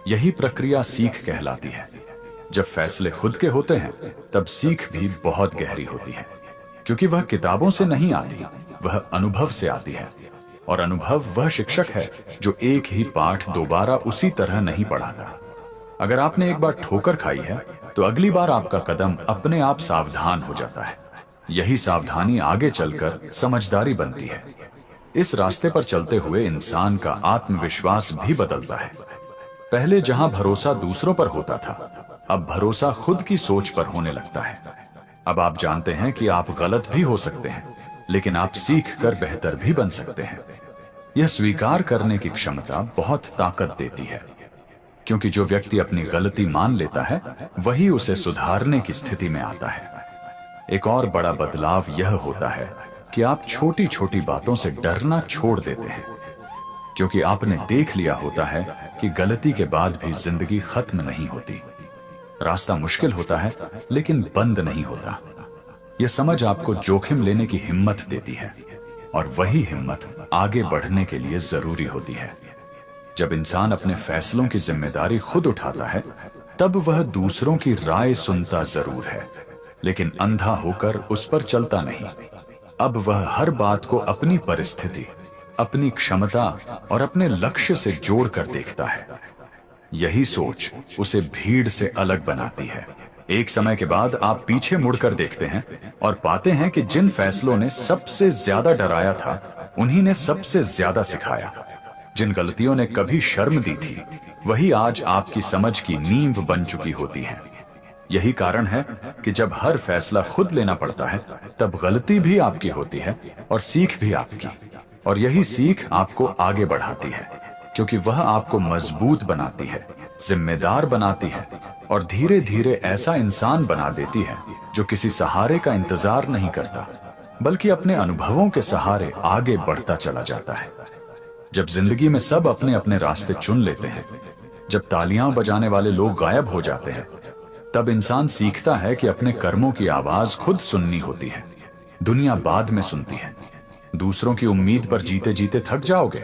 यही प्रक्रिया सीख कहलाती है। जब फैसले खुद के होते हैं, तब सीख भी बहुत गहरी होती है, क्योंकि वह किताबों से नहीं आती, वह अनुभव से आती है। और अनुभव वह शिक्षक है जो एक ही पाठ दोबारा उसी तरह नहीं पढ़ाता। अगर आपने एक बार ठोकर खाई है, तो अगली बार आपका कदम अपने आप सावधान हो जाता है। यही सावधानी आगे चलकर समझदारी बनती है। इस रास्ते पर चलते हुए इंसान का आत्मविश्वास भी बदलता है। पहले जहां भरोसा दूसरों पर होता था, अब भरोसा खुद की सोच पर होने लगता है। अब आप जानते हैं कि आप गलत भी हो सकते हैं, लेकिन आप सीख कर बेहतर भी बन सकते हैं। यह स्वीकार करने की क्षमता बहुत ताकत देती है, क्योंकि जो व्यक्ति अपनी गलती मान लेता है, वही उसे सुधारने की स्थिति में आता है। एक और बड़ा बदलाव यह होता है कि आप छोटी छोटी बातों से डरना छोड़ देते हैं, क्योंकि आपने देख लिया होता है कि गलती के बाद भी जिंदगी खत्म नहीं होती। रास्ता मुश्किल होता है, लेकिन बंद नहीं होता। यह समझ आपको जोखिम लेने की हिम्मत देती है, और वही हिम्मत आगे बढ़ने के लिए जरूरी होती है। जब इंसान अपने फैसलों की जिम्मेदारी खुद उठाता है, तब वह दूसरों की राय सुनता जरूर है, लेकिन अंधा होकर उस पर चलता नहीं। अब वह हर बात को अपनी परिस्थिति, अपनी क्षमता और अपने लक्ष्य से जोड़कर देखता है। यही सोच उसे भीड़ से अलग बनाती है। एक समय के बाद आप पीछे मुड़कर देखते हैं और पाते हैं कि जिन फैसलों ने सबसे ज्यादा डराया था, उन्हीं ने सबसे ज्यादा सिखाया। जिन गलतियों ने कभी शर्म दी थी, वही आज आपकी समझ की नींव बन चुकी होती है। यही कारण है कि जब हर फैसला खुद लेना पड़ता है, तब गलती भी आपकी होती है और सीख भी आपकी। और यही सीख आपको आगे बढ़ाती है, क्योंकि वह आपको मजबूत बनाती है, जिम्मेदार बनाती है और धीरे धीरे ऐसा इंसान बना देती है जो किसी सहारे का इंतजार नहीं करता, बल्कि अपने अनुभवों के सहारे आगे बढ़ता चला जाता है। जब जिंदगी में सब अपने अपने रास्ते चुन लेते हैं, जब तालियां बजाने वाले लोग गायब हो जाते हैं, तब इंसान सीखता है कि अपने कर्मों की आवाज खुद सुननी होती है। दुनिया बाद में सुनती है। दूसरों की उम्मीद पर जीते जीते थक जाओगे,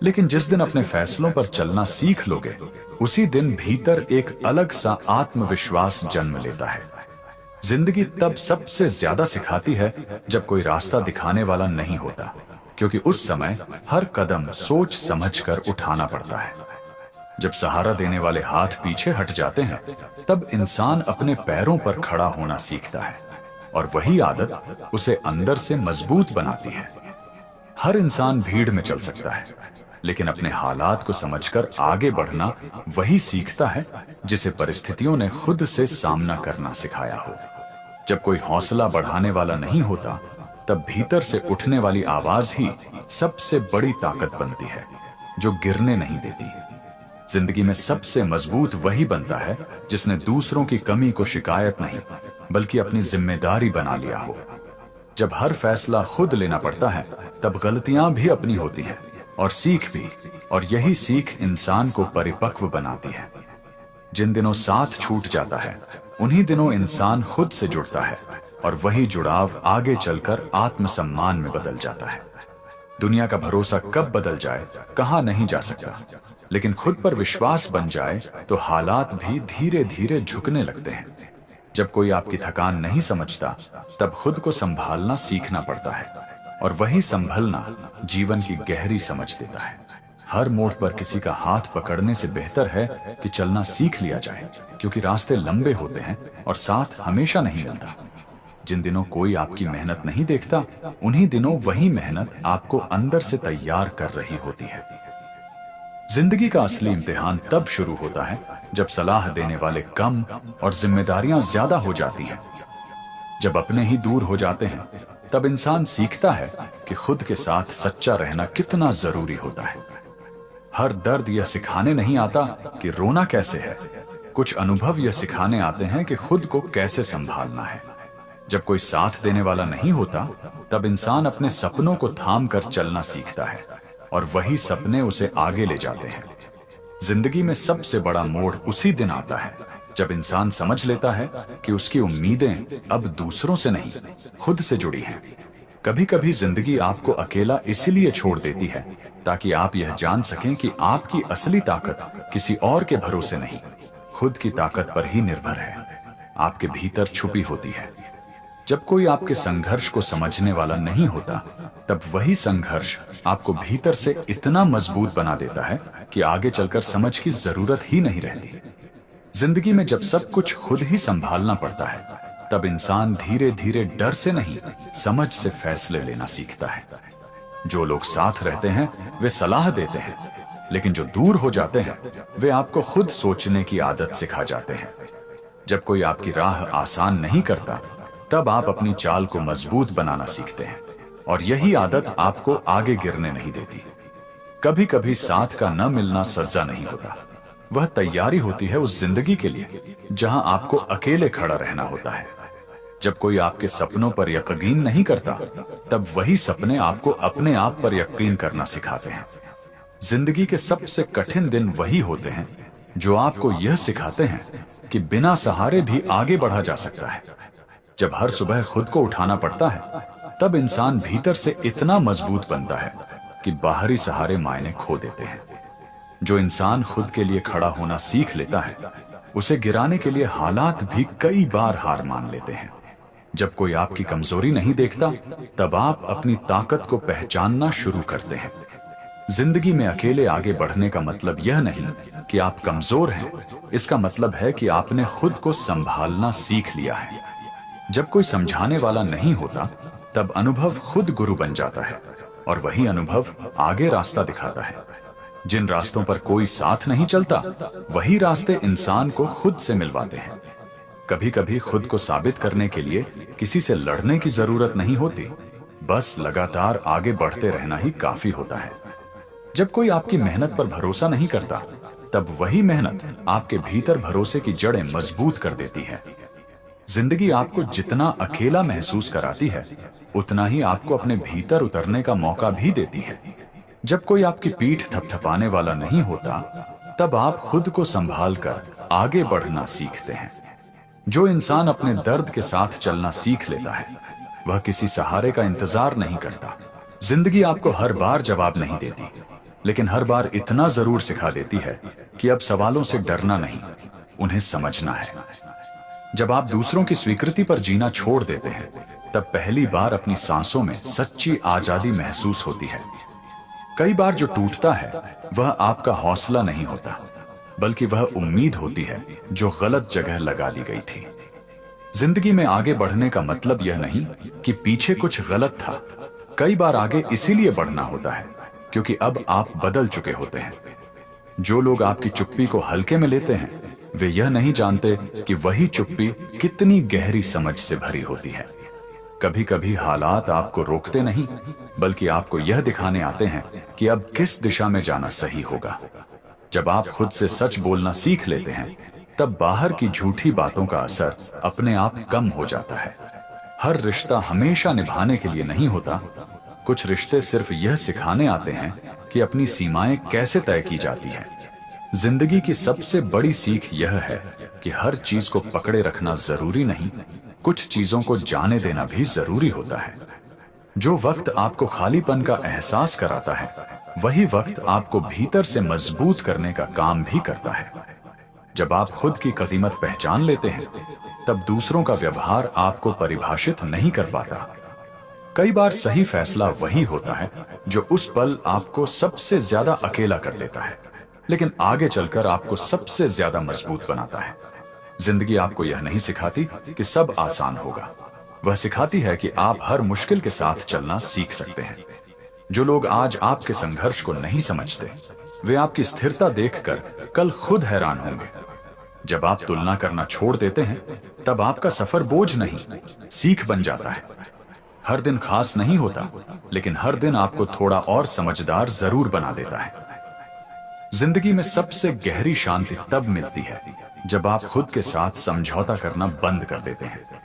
लेकिन जिस दिन अपने फैसलों पर चलना सीख लोगे, उसी दिन भीतर एक अलग सा आत्मविश्वास जन्म लेता है। जिंदगी तब सबसे ज्यादा सिखाती है जब कोई रास्ता दिखाने वाला नहीं होता, क्योंकि उस समय हर कदम सोच समझकर उठाना पड़ता है। जब सहारा देने वाले हाथ पीछे हट जाते हैं, तब इंसान अपने पैरों पर खड़ा होना सीखता है, और वही आदत उसे अंदर से मजबूत बनाती है। हर इंसान भीड़ में चल सकता है, लेकिन अपने हालात को समझकर आगे बढ़ना वही सीखता है जिसे परिस्थितियों ने खुद से सामना करना सिखाया हो। जब कोई हौसला बढ़ाने वाला नहीं होता, तब भीतर से उठने वाली आवाज ही सबसे बड़ी ताकत बनती है, जो गिरने नहीं देती। जिंदगी में सबसे मजबूत वही बनता है जिसने दूसरों की कमी को शिकायत नहीं, बल्कि अपनी जिम्मेदारी बना लिया हो। जब हर फैसला खुद लेना पड़ता है, तब गलतियां भी अपनी होती हैं और सीख भी, और यही सीख इंसान को परिपक्व बनाती है। जिन दिनों साथ छूट जाता है, उन्हीं दिनों इंसान खुद से जुड़ता है, और वही जुड़ाव आगे चलकर आत्मसम्मान में बदल जाता है। दुनिया का भरोसा कब बदल जाए कहा नहीं जा सकता, लेकिन खुद पर विश्वास बन जाए तो हालात भी धीरे धीरे झुकने लगते हैं। जब कोई आपकी थकान नहीं समझता, तब खुद को संभालना सीखना पड़ता है, और वही संभलना जीवन की गहरी समझ देता है। हर मोड़ पर किसी का हाथ पकड़ने से बेहतर है कि चलना सीख लिया जाए, क्योंकि रास्ते लंबे होते हैं और साथ हमेशा नहीं मिलता। जिन दिनों कोई आपकी मेहनत नहीं देखता, उन्हीं दिनों वही मेहनत आपको अंदर से तैयार कर रही होती है। जिंदगी का असली इम्तिहान तब शुरू होता है जब सलाह देने वाले कम और जिम्मेदारियां ज्यादा हो जाती हैं। जब अपने ही दूर हो जाते हैं, तब इंसान सीखता है कि खुद के साथ सच्चा रहना कितना जरूरी होता है। हर दर्द यह सिखाने नहीं आता कि रोना कैसे है, कुछ अनुभव यह सिखाने आते हैं कि खुद को कैसे संभालना है। जब कोई साथ देने वाला नहीं होता, तब इंसान अपने सपनों को थाम कर चलना सीखता है और वही सपने उसे आगे ले जाते हैं। जिंदगी में सबसे बड़ा मोड़ उसी दिन आता है जब इंसान समझ लेता है कि उसकी उम्मीदें अब दूसरों से नहीं, खुद से जुड़ी हैं। कभी कभी जिंदगी आपको अकेला इसलिए छोड़ देती है ताकि आप यह जान सकें कि आपकी असली ताकत किसी और के भरोसे नहीं, खुद की ताकत पर ही निर्भर है, आपके भीतर छुपी होती है। जब कोई आपके संघर्ष को समझने वाला नहीं होता, तब वही संघर्ष आपको भीतर से इतना मजबूत बना देता है कि आगे चलकर समझ की जरूरत ही नहीं रहती। जिंदगी में जब सब कुछ खुद ही संभालना पड़ता है, तब इंसान धीरे धीरे डर से नहीं, समझ से फैसले लेना सीखता है। जो लोग साथ रहते हैं वे सलाह देते हैं, लेकिन जो दूर हो जाते हैं वे आपको खुद सोचने की आदत सिखा जाते हैं। जब कोई आपकी राह आसान नहीं करता, तब आप अपनी चाल को मजबूत बनाना सीखते हैं, और यही आदत आपको आगे गिरने नहीं देती। कभी कभी साथ का न मिलना सजा नहीं होता, वह तैयारी होती है उस जिंदगी के लिए जहां आपको अकेले खड़ा रहना होता है। जब कोई आपके सपनों पर यकीन नहीं करता, तब वही सपने आपको अपने आप पर यकीन करना सिखाते हैं। जिंदगी के सबसे कठिन दिन वही होते हैं जो आपको यह सिखाते हैं कि बिना सहारे भी आगे बढ़ा जा सकता है। जब हर सुबह खुद को उठाना पड़ता है, तब इंसान भीतर से इतना मजबूत बनता है कि बाहरी सहारे मायने खो देते हैं। जो इंसान खुद के लिए खड़ा होना सीख लेता है, उसे गिराने के लिए हालात भी कई बार हार मान लेते हैं। जब कोई आपकी कमजोरी नहीं देखता, तब आप अपनी ताकत को पहचानना शुरू करते हैं। जिंदगी में अकेले आगे बढ़ने का मतलब यह नहीं कि आप कमजोर हैं, इसका मतलब है कि आपने खुद को संभालना सीख लिया है। जब कोई समझाने वाला नहीं होता, तब अनुभव खुद गुरु बन जाता है, और वही अनुभव आगे रास्ता दिखाता है। जिन रास्तों पर कोई साथ नहीं चलता, वही रास्ते इंसान को खुद से मिलवाते हैं। कभी कभी खुद को साबित करने के लिए किसी से लड़ने की जरूरत नहीं होती, बस लगातार आगे बढ़ते रहना ही काफी होता है। जब कोई आपकी मेहनत पर भरोसा नहीं करता, तब वही मेहनत आपके भीतर भरोसे की जड़ें मजबूत कर देती है। जिंदगी आपको जितना अकेला महसूस कराती है, उतना ही आपको अपने भीतर उतरने का मौका भी देती है। जब कोई आपकी पीठ थपथपाने वाला नहीं होता, तब आप खुद को संभाल कर आगे बढ़ना सीखते हैं। जो इंसान अपने दर्द के साथ चलना सीख लेता है, वह किसी सहारे का इंतजार नहीं करता। जिंदगी आपको हर बार जवाब नहीं देती, लेकिन हर बार इतना जरूर सिखा देती है कि अब सवालों से डरना नहीं, उन्हें समझना है। जब आप दूसरों की स्वीकृति पर जीना छोड़ देते हैं, तब पहली बार अपनी सांसों में सच्ची आजादी महसूस होती है। कई बार जो टूटता है वह आपका हौसला नहीं होता, बल्कि वह उम्मीद होती है जो गलत जगह लगा दी गई थी। जिंदगी में आगे बढ़ने का मतलब यह नहीं कि पीछे कुछ गलत था। कई बार आगे इसीलिए बढ़ना होता है क्योंकि अब आप बदल चुके होते हैं। जो लोग आपकी चुप्पी को हल्के में लेते हैं, वे यह नहीं जानते कि वही चुप्पी कितनी गहरी समझ से भरी होती है। कभी कभी हालात आपको रोकते नहीं, बल्कि आपको यह दिखाने आते हैं कि अब किस दिशा में जाना सही होगा। जब आप खुद से सच बोलना सीख लेते हैं, तब बाहर की झूठी बातों का असर अपने आप कम हो जाता है। हर रिश्ता हमेशा निभाने के लिए नहीं होता। कुछ रिश्ते सिर्फ यह सिखाने आते हैं कि अपनी सीमाएं कैसे तय की जाती हैं। जिंदगी की सबसे बड़ी सीख यह है कि हर चीज को पकड़े रखना जरूरी नहीं, कुछ चीजों को जाने देना भी जरूरी होता है। जो वक्त आपको खालीपन का एहसास कराता है, वही वक्त आपको भीतर से मजबूत करने का काम भी करता है। जब आप खुद की कीमत पहचान लेते हैं, तब दूसरों का व्यवहार आपको परिभाषित नहीं कर पाता। कई बार सही फैसला वही होता है जो उस पल आपको सबसे ज्यादा अकेला कर देता है, लेकिन आगे चलकर आपको सबसे ज्यादा मजबूत बनाता है। जिंदगी आपको यह नहीं सिखाती कि सब आसान होगा, वह सिखाती है कि आप हर मुश्किल के साथ चलना सीख सकते हैं। जो लोग आज आपके संघर्ष को नहीं समझते, वे आपकी स्थिरता देखकर कल खुद हैरान होंगे। जब आप तुलना करना छोड़ देते हैं, तब आपका सफर बोझ नहीं, सीख बन जाता है। हर दिन खास नहीं होता, लेकिन हर दिन आपको थोड़ा और समझदार जरूर बना देता है। जिंदगी में सबसे गहरी शांति तब मिलती है जब आप खुद के साथ समझौता करना बंद कर देते हैं।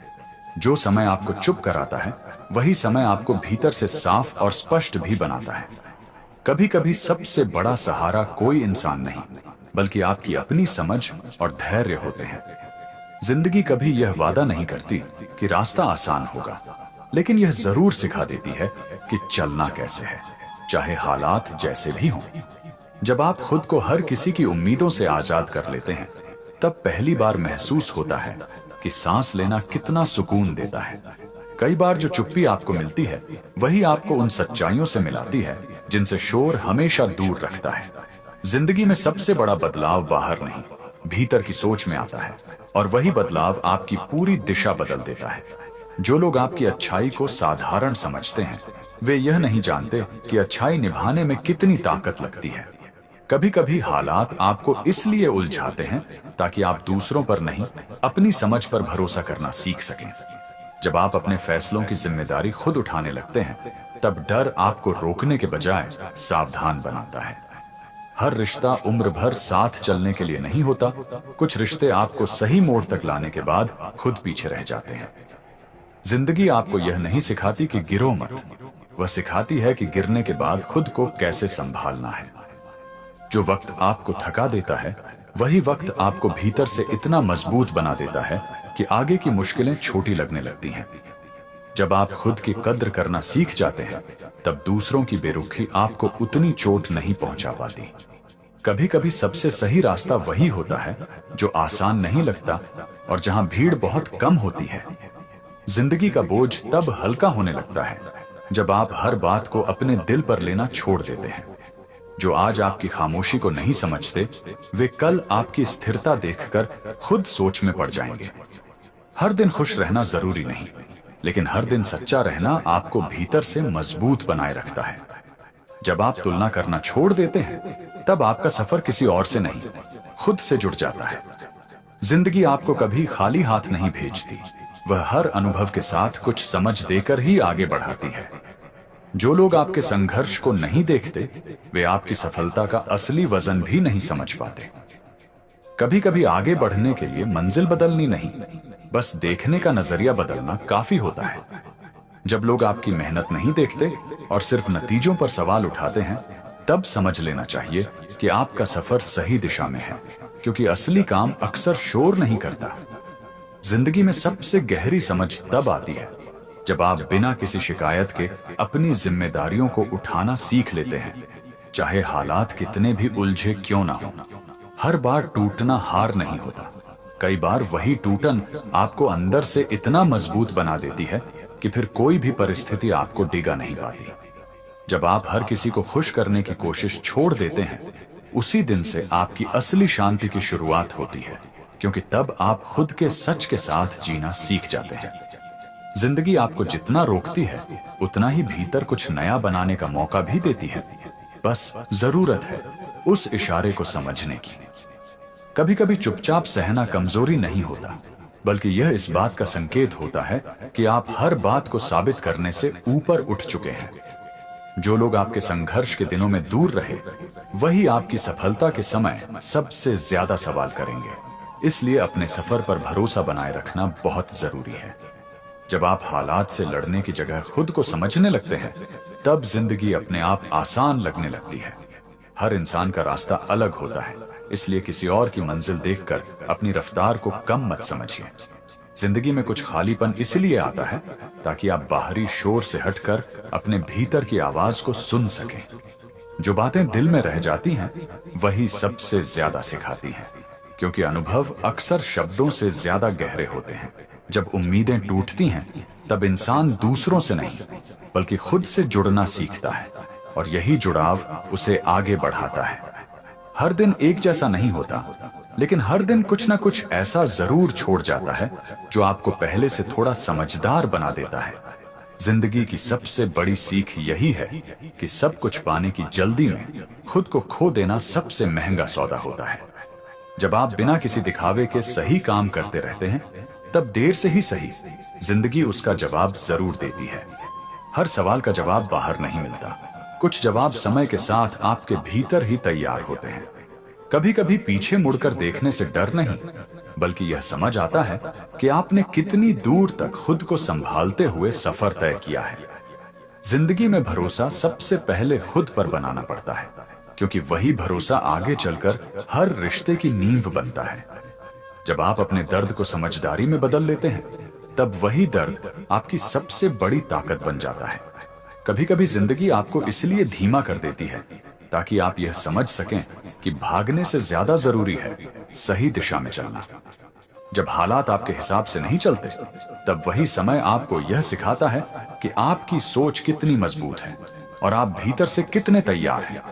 जो समय आपको चुप कराता है, वही समय आपको भीतर से साफ और स्पष्ट भी बनाता है। कभी कभी सबसे बड़ा सहारा कोई इंसान नहीं, बल्कि आपकी अपनी समझ और धैर्य होते हैं। जिंदगी कभी यह वादा नहीं करती कि रास्ता आसान होगा, लेकिन यह जरूर सिखा देती है कि चलना कैसे है, चाहे हालात जैसे भी हों। जब आप खुद को हर किसी की उम्मीदों से आजाद कर लेते हैं, तब पहली बार महसूस होता है कि सांस लेना कितना सुकून देता है। कई बार जो चुप्पी आपको मिलती है, वही आपको उन सच्चाइयों से मिलाती है जिनसे शोर हमेशा दूर रखता है। जिंदगी में सबसे बड़ा बदलाव बाहर नहीं, भीतर की सोच में आता है, और वही बदलाव आपकी पूरी दिशा बदल देता है। जो लोग आपकी अच्छाई को साधारण समझते हैं, वे यह नहीं जानते कि अच्छाई निभाने में कितनी ताकत लगती है। कभी कभी हालात आपको इसलिए उलझाते हैं ताकि आप दूसरों पर नहीं, अपनी समझ पर भरोसा करना सीख सकें। जब आप अपने फैसलों की जिम्मेदारी खुद उठाने लगते हैं, तब डर आपको रोकने के बजाय सावधान बनाता है। हर रिश्ता उम्र भर साथ चलने के लिए नहीं होता। कुछ रिश्ते आपको सही मोड़ तक लाने के बाद खुद पीछे रह जाते हैं। जिंदगी आपको यह नहीं सिखाती कि गिरो मत, वह सिखाती है कि गिरने के बाद खुद को कैसे संभालना है। जो वक्त आपको थका देता है, वही वक्त आपको भीतर से इतना मजबूत बना देता है कि आगे की मुश्किलें छोटी लगने लगती हैं। जब आप खुद की कद्र करना सीख जाते हैं, तब दूसरों की बेरुखी आपको उतनी चोट नहीं पहुंचा पाती। कभी कभी सबसे सही रास्ता वही होता है जो आसान नहीं लगता और जहां भीड़ बहुत कम होती है। जिंदगी का बोझ तब हल्का होने लगता है जब आप हर बात को अपने दिल पर लेना छोड़ देते हैं। जो आज आपकी खामोशी को नहीं समझते, वे कल आपकी स्थिरता देखकर खुद सोच में पड़ जाएंगे। हर दिन खुश रहना जरूरी नहीं, लेकिन हर दिन सच्चा रहना आपको भीतर से मजबूत बनाए रखता है। जब आप तुलना करना छोड़ देते हैं, तब आपका सफर किसी और से नहीं, खुद से जुड़ जाता है। जिंदगी आपको कभी खाली हाथ नहीं भेजती, वह हर अनुभव के साथ कुछ समझ देकर ही आगे बढ़ाती है। जो लोग आपके संघर्ष को नहीं देखते, वे आपकी सफलता का असली वजन भी नहीं समझ पाते। कभी कभी आगे बढ़ने के लिए मंजिल बदलनी नहीं, बस देखने का नजरिया बदलना काफी होता है। जब लोग आपकी मेहनत नहीं देखते और सिर्फ नतीजों पर सवाल उठाते हैं, तब समझ लेना चाहिए कि आपका सफर सही दिशा में है, क्योंकि असली काम अक्सर शोर नहीं करता। जिंदगी में सबसे गहरी समझ तब आती है जब आप बिना किसी शिकायत के अपनी जिम्मेदारियों को उठाना सीख लेते हैं, चाहे हालात कितने भी उलझे क्यों ना हो। हर बार टूटना हार नहीं होता, कई बार वही टूटन आपको अंदर से इतना मजबूत बना देती है कि फिर कोई भी परिस्थिति आपको डिगा नहीं पाती। जब आप हर किसी को खुश करने की कोशिश छोड़ देते हैं, उसी दिन से आपकी असली शांति की शुरुआत होती है, क्योंकि तब आप खुद के सच के साथ जीना सीख जाते हैं। जिंदगी आपको जितना रोकती है, उतना ही भीतर कुछ नया बनाने का मौका भी देती है। बस जरूरत है उस इशारे को समझने की। कभी कभी चुपचाप सहना कमजोरी नहीं होता, बल्कि यह इस बात का संकेत होता है कि आप हर बात को साबित करने से ऊपर उठ चुके हैं। जो लोग आपके संघर्ष के दिनों में दूर रहे, वही आपकी सफलता के समय सबसे ज्यादा सवाल करेंगे। इसलिए अपने सफर पर भरोसा बनाए रखना बहुत जरूरी है। जब आप हालात से लड़ने की जगह खुद को समझने लगते हैं, तब जिंदगी अपने आप आसान लगने लगती है। हर इंसान का रास्ता अलग होता है, इसलिए किसी और की मंजिल देखकर अपनी रफ्तार को कम मत समझिए। जिंदगी में कुछ खालीपन इसलिए आता है ताकि आप बाहरी शोर से हटकर अपने भीतर की आवाज को सुन सकें। जो बातें दिल में रह जाती हैं, वही सबसे ज्यादा सिखाती हैं, क्योंकि अनुभव अक्सर शब्दों से ज्यादा गहरे होते हैं। जब उम्मीदें टूटती हैं तब इंसान दूसरों से नहीं बल्कि खुद से जुड़ना सीखता है, और यही जुड़ाव उसे आगे बढ़ाता है। हर दिन एक जैसा नहीं होता, लेकिन हर दिन कुछ ना कुछ ऐसा जरूर छोड़ जाता है जो आपको पहले से थोड़ा समझदार बना देता है। जिंदगी की सबसे बड़ी सीख यही है कि सब कुछ पाने की जल्दी में खुद को खो देना सबसे महंगा सौदा होता है। जब आप बिना किसी दिखावे के सही काम करते रहते हैं, तब देर से ही सही जिंदगी उसका जवाब जरूर देती है। हर सवाल का जवाब बाहर नहीं मिलता, कुछ जवाब समय के साथ आपके भीतर ही तैयार होते हैं। कभी कभी पीछे मुड़कर देखने से डर नहीं, बल्कि यह समझ आता है कि आपने कितनी दूर तक खुद को संभालते हुए सफर तय किया है। जिंदगी में भरोसा सबसे पहले खुद पर बनाना पड़ता है, क्योंकि वही भरोसा आगे चलकर हर रिश्ते की नींव बनता है। जब आप अपने दर्द को समझदारी में बदल लेते हैं, तब वही दर्द आपकी सबसे बड़ी ताकत बन जाता है। कभी कभी जिंदगी आपको इसलिए धीमा कर देती है ताकि आप यह समझ सकें कि भागने से ज्यादा जरूरी है सही दिशा में चलना। जब हालात आपके हिसाब से नहीं चलते, तब वही समय आपको यह सिखाता है कि आपकी सोच कितनी मजबूत है और आप भीतर से कितने तैयार हैं।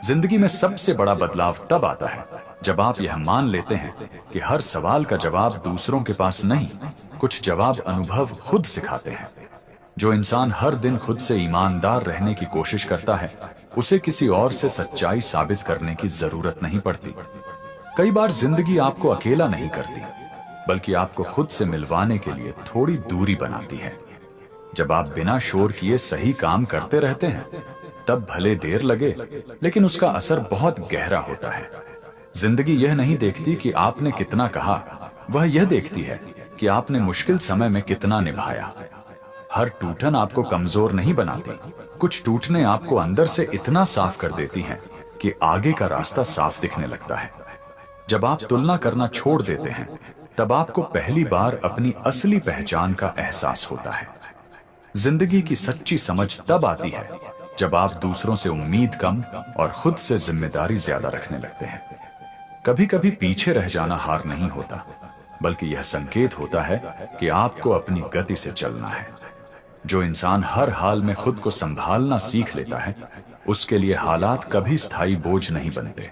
जिंदगी में सबसे बड़ा बदलाव तब आता है जब आप यह मान लेते हैं कि हर सवाल का जवाब दूसरों के पास नहीं, कुछ जवाब अनुभव खुद सिखाते हैं। जो इंसान हर दिन खुद से ईमानदार रहने की कोशिश करता है, उसे किसी और से सच्चाई साबित करने की जरूरत नहीं पड़ती। कई बार जिंदगी आपको अकेला नहीं करती, बल्कि आपको खुद से मिलवाने के लिए थोड़ी दूरी बनाती है। जब आप बिना शोर किए सही काम करते रहते हैं, तब भले देर लगे, लेकिन उसका असर बहुत गहरा होता है। जिंदगी यह नहीं देखती कि आपने कितना कहा, वह यह देखती है कि आपने मुश्किल समय में कितना निभाया। हर टूटन आपको कमजोर नहीं बनाती, कुछ टूटने आपको अंदर से इतना साफ कर देती हैं कि आगे का रास्ता साफ दिखने लगता है। जब आप तुलना करना छोड़ देते हैं, तब आपको पहली बार अपनी असली पहचान का एहसास होता है। जिंदगी की सच्ची समझ तब आती है जब आप दूसरों से उम्मीद कम और खुद से जिम्मेदारी ज्यादा रखने लगते हैं। कभी कभी पीछे रह जाना हार नहीं होता, बल्कि यह संकेत होता है कि आपको अपनी गति से चलना है। जो इंसान हर हाल में खुद को संभालना सीख लेता है, उसके लिए हालात कभी स्थायी बोझ नहीं बनते।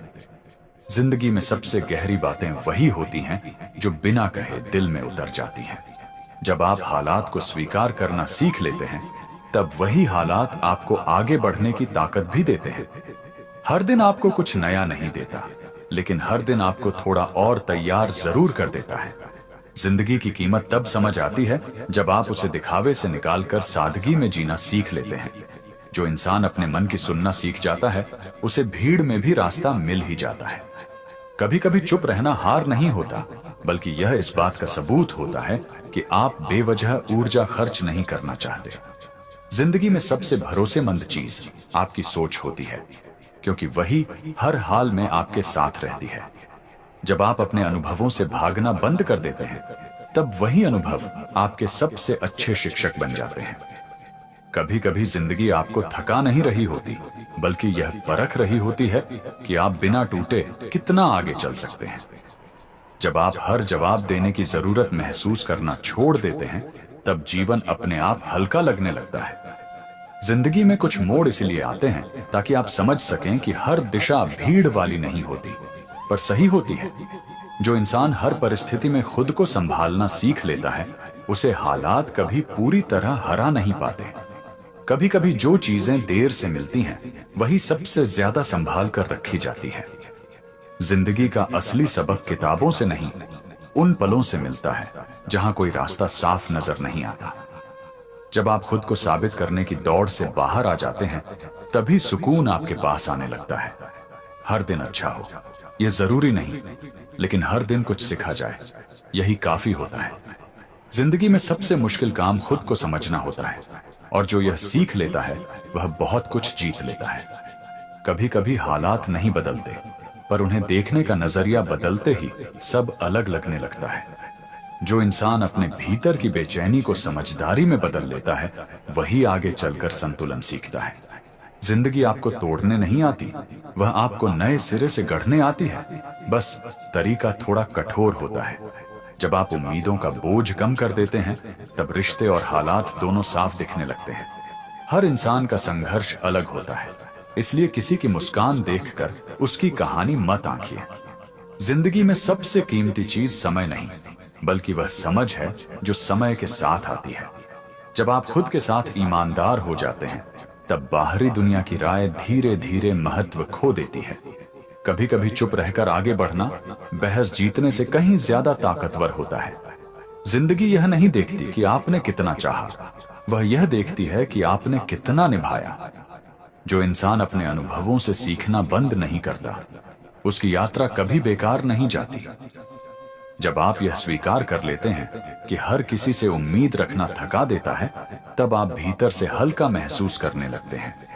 जिंदगी में सबसे गहरी बातें वही होती हैं जो बिना कहे दिल में उतर जाती हैं। जब आप हालात को स्वीकार करना सीख लेते हैं, तब वही हालात आपको आगे बढ़ने की ताकत भी देते हैं। हर दिन आपको कुछ नया नहीं देता, लेकिन हर दिन आपको थोड़ा और तैयार जरूर कर देता है। जिंदगी की कीमत तब समझ आती है जब आप उसे दिखावे से निकालकर सादगी में जीना सीख लेते हैं। जो इंसान अपने मन की सुनना सीख जाता है, उसे भीड़ में भी रास्ता मिल ही जाता है। कभी कभी चुप रहना हार नहीं होता, बल्कि यह इस बात का सबूत होता है कि आप बेवजह ऊर्जा खर्च नहीं करना चाहते। जिंदगी में सबसे भरोसेमंद चीज आपकी सोच होती है, क्योंकि वही हर हाल में आपके साथ रहती है। जब आप अपने अनुभवों से भागना बंद कर देते हैं, तब वही अनुभव आपके सबसे अच्छे शिक्षक बन जाते हैं। कभी कभी जिंदगी आपको थका नहीं रही होती, बल्कि यह परख रही होती है कि आप बिना टूटे कितना आगे चल सकते हैं। जब आप हर जवाब देने की जरूरत महसूस करना छोड़ देते हैं, तब जीवन अपने आप हल्का लगने लगता है। जिंदगी में कुछ मोड़ इसलिए आते हैं ताकि आप समझ सकें कि हर दिशा भीड़ वाली नहीं होती, पर सही होती है। जो इंसान हर परिस्थिति में खुद को संभालना सीख लेता है, उसे हालात कभी पूरी तरह हरा नहीं पाते। कभी कभी जो चीजें देर से मिलती हैं, वही सबसे ज्यादा संभाल कर रखी जाती है। जिंदगी का असली सबक किताबों से नहीं, उन पलों से मिलता है जहां कोई रास्ता साफ नजर नहीं आता। जब आप खुद को साबित करने की दौड़ से बाहर आ जाते हैं, तभी सुकून आपके पास आने लगता है। हर दिन अच्छा हो, यह जरूरी नहीं, लेकिन हर दिन कुछ सीखा जाए, यही काफी होता है। जिंदगी में सबसे मुश्किल काम खुद को समझना होता है, और जो यह सीख लेता है, वह बहुत कुछ जीत लेता है। कभी कभी हालात नहीं बदलते, पर उन्हें देखने का नजरिया बदलते ही सब अलग लगने लगता है। जो इंसान अपने भीतर की बेचैनी को समझदारी में बदल लेता है, वही आगे चलकर संतुलन सीखता है। जिंदगी आपको तोड़ने नहीं आती, वह आपको नए सिरे से गढ़ने आती है। बस तरीका थोड़ा कठोर होता है। जब आप उम्मीदों का बोझ कम कर देते हैं, तब रिश्ते और हालात दोनों साफ दिखने लगते हैं। हर इंसान का संघर्ष अलग होता है, इसलिए किसी की मुस्कान देखकर उसकी कहानी मत आंकिए। जिंदगी में सबसे कीमती चीज समय नहीं, बल्कि वह समझ है जो समय के साथ आती है। जब आप खुद के साथ ईमानदार हो जाते हैं, तब बाहरी दुनिया की राय धीरे धीरे महत्व खो देती है। कभी कभी चुप रहकर आगे बढ़ना बहस जीतने से कहीं ज्यादा ताकतवर होता है। जिंदगी यह नहीं देखती कि आपने कितना चाहा, वह यह देखती है कि आपने कितना निभाया। जो इंसान अपने अनुभवों से सीखना बंद नहीं करता, उसकी यात्रा कभी बेकार नहीं जाती। जब आप यह स्वीकार कर लेते हैं कि हर किसी से उम्मीद रखना थका देता है, तब आप भीतर से हल्का महसूस करने लगते हैं।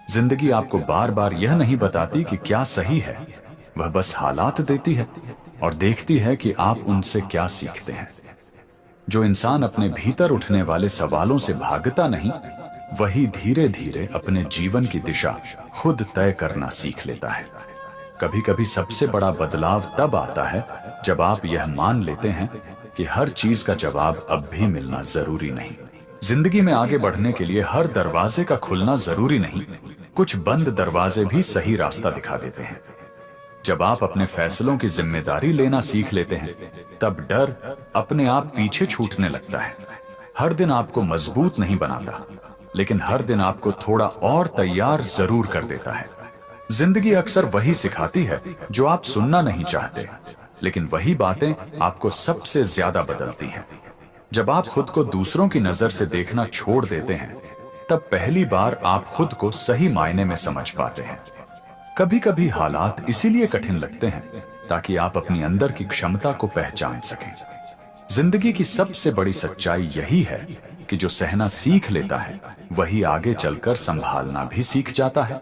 जिंदगी आपको बार बार यह नहीं बताती कि क्या सही है, वह बस हालात देती है और देखती है कि आप उनसे क्या सीखते हैं। जो इंसान अपने भीतर उठने वाले सवालों से भागता नहीं, वही धीरे धीरे अपने जीवन की दिशा खुद तय करना सीख लेता है। कभी कभी सबसे बड़ा बदलाव तब आता है जब आप यह मान लेते हैं कि हर चीज का जवाब अब भी मिलना जरूरी नहीं। जिंदगी में आगे बढ़ने के लिए हर दरवाजे का खुलना जरूरी नहीं, कुछ बंद दरवाजे भी सही रास्ता दिखा देते हैं। जब आप अपने फैसलों की जिम्मेदारी लेना सीख लेते हैं, तब डर अपने आप पीछे छूटने लगता है। हर दिन आपको मजबूत नहीं बनाता, लेकिन हर दिन आपको थोड़ा और तैयार जरूर कर देता है। जिंदगी अक्सर वही सिखाती है जो आप सुनना नहीं चाहते, लेकिन वही बातें आपको सबसे ज्यादा बदलती हैं। जब आप खुद को दूसरों की नजर से देखना छोड़ देते हैं, तब पहली बार आप खुद को सही मायने में समझ पाते हैं। कभी कभी हालात इसीलिए कठिन लगते हैं ताकि आप अपनी अंदर की क्षमता को पहचान सकें। जिंदगी की सबसे बड़ी सच्चाई यही है कि जो सहना सीख लेता है, वही आगे चलकर संभालना भी सीख जाता है।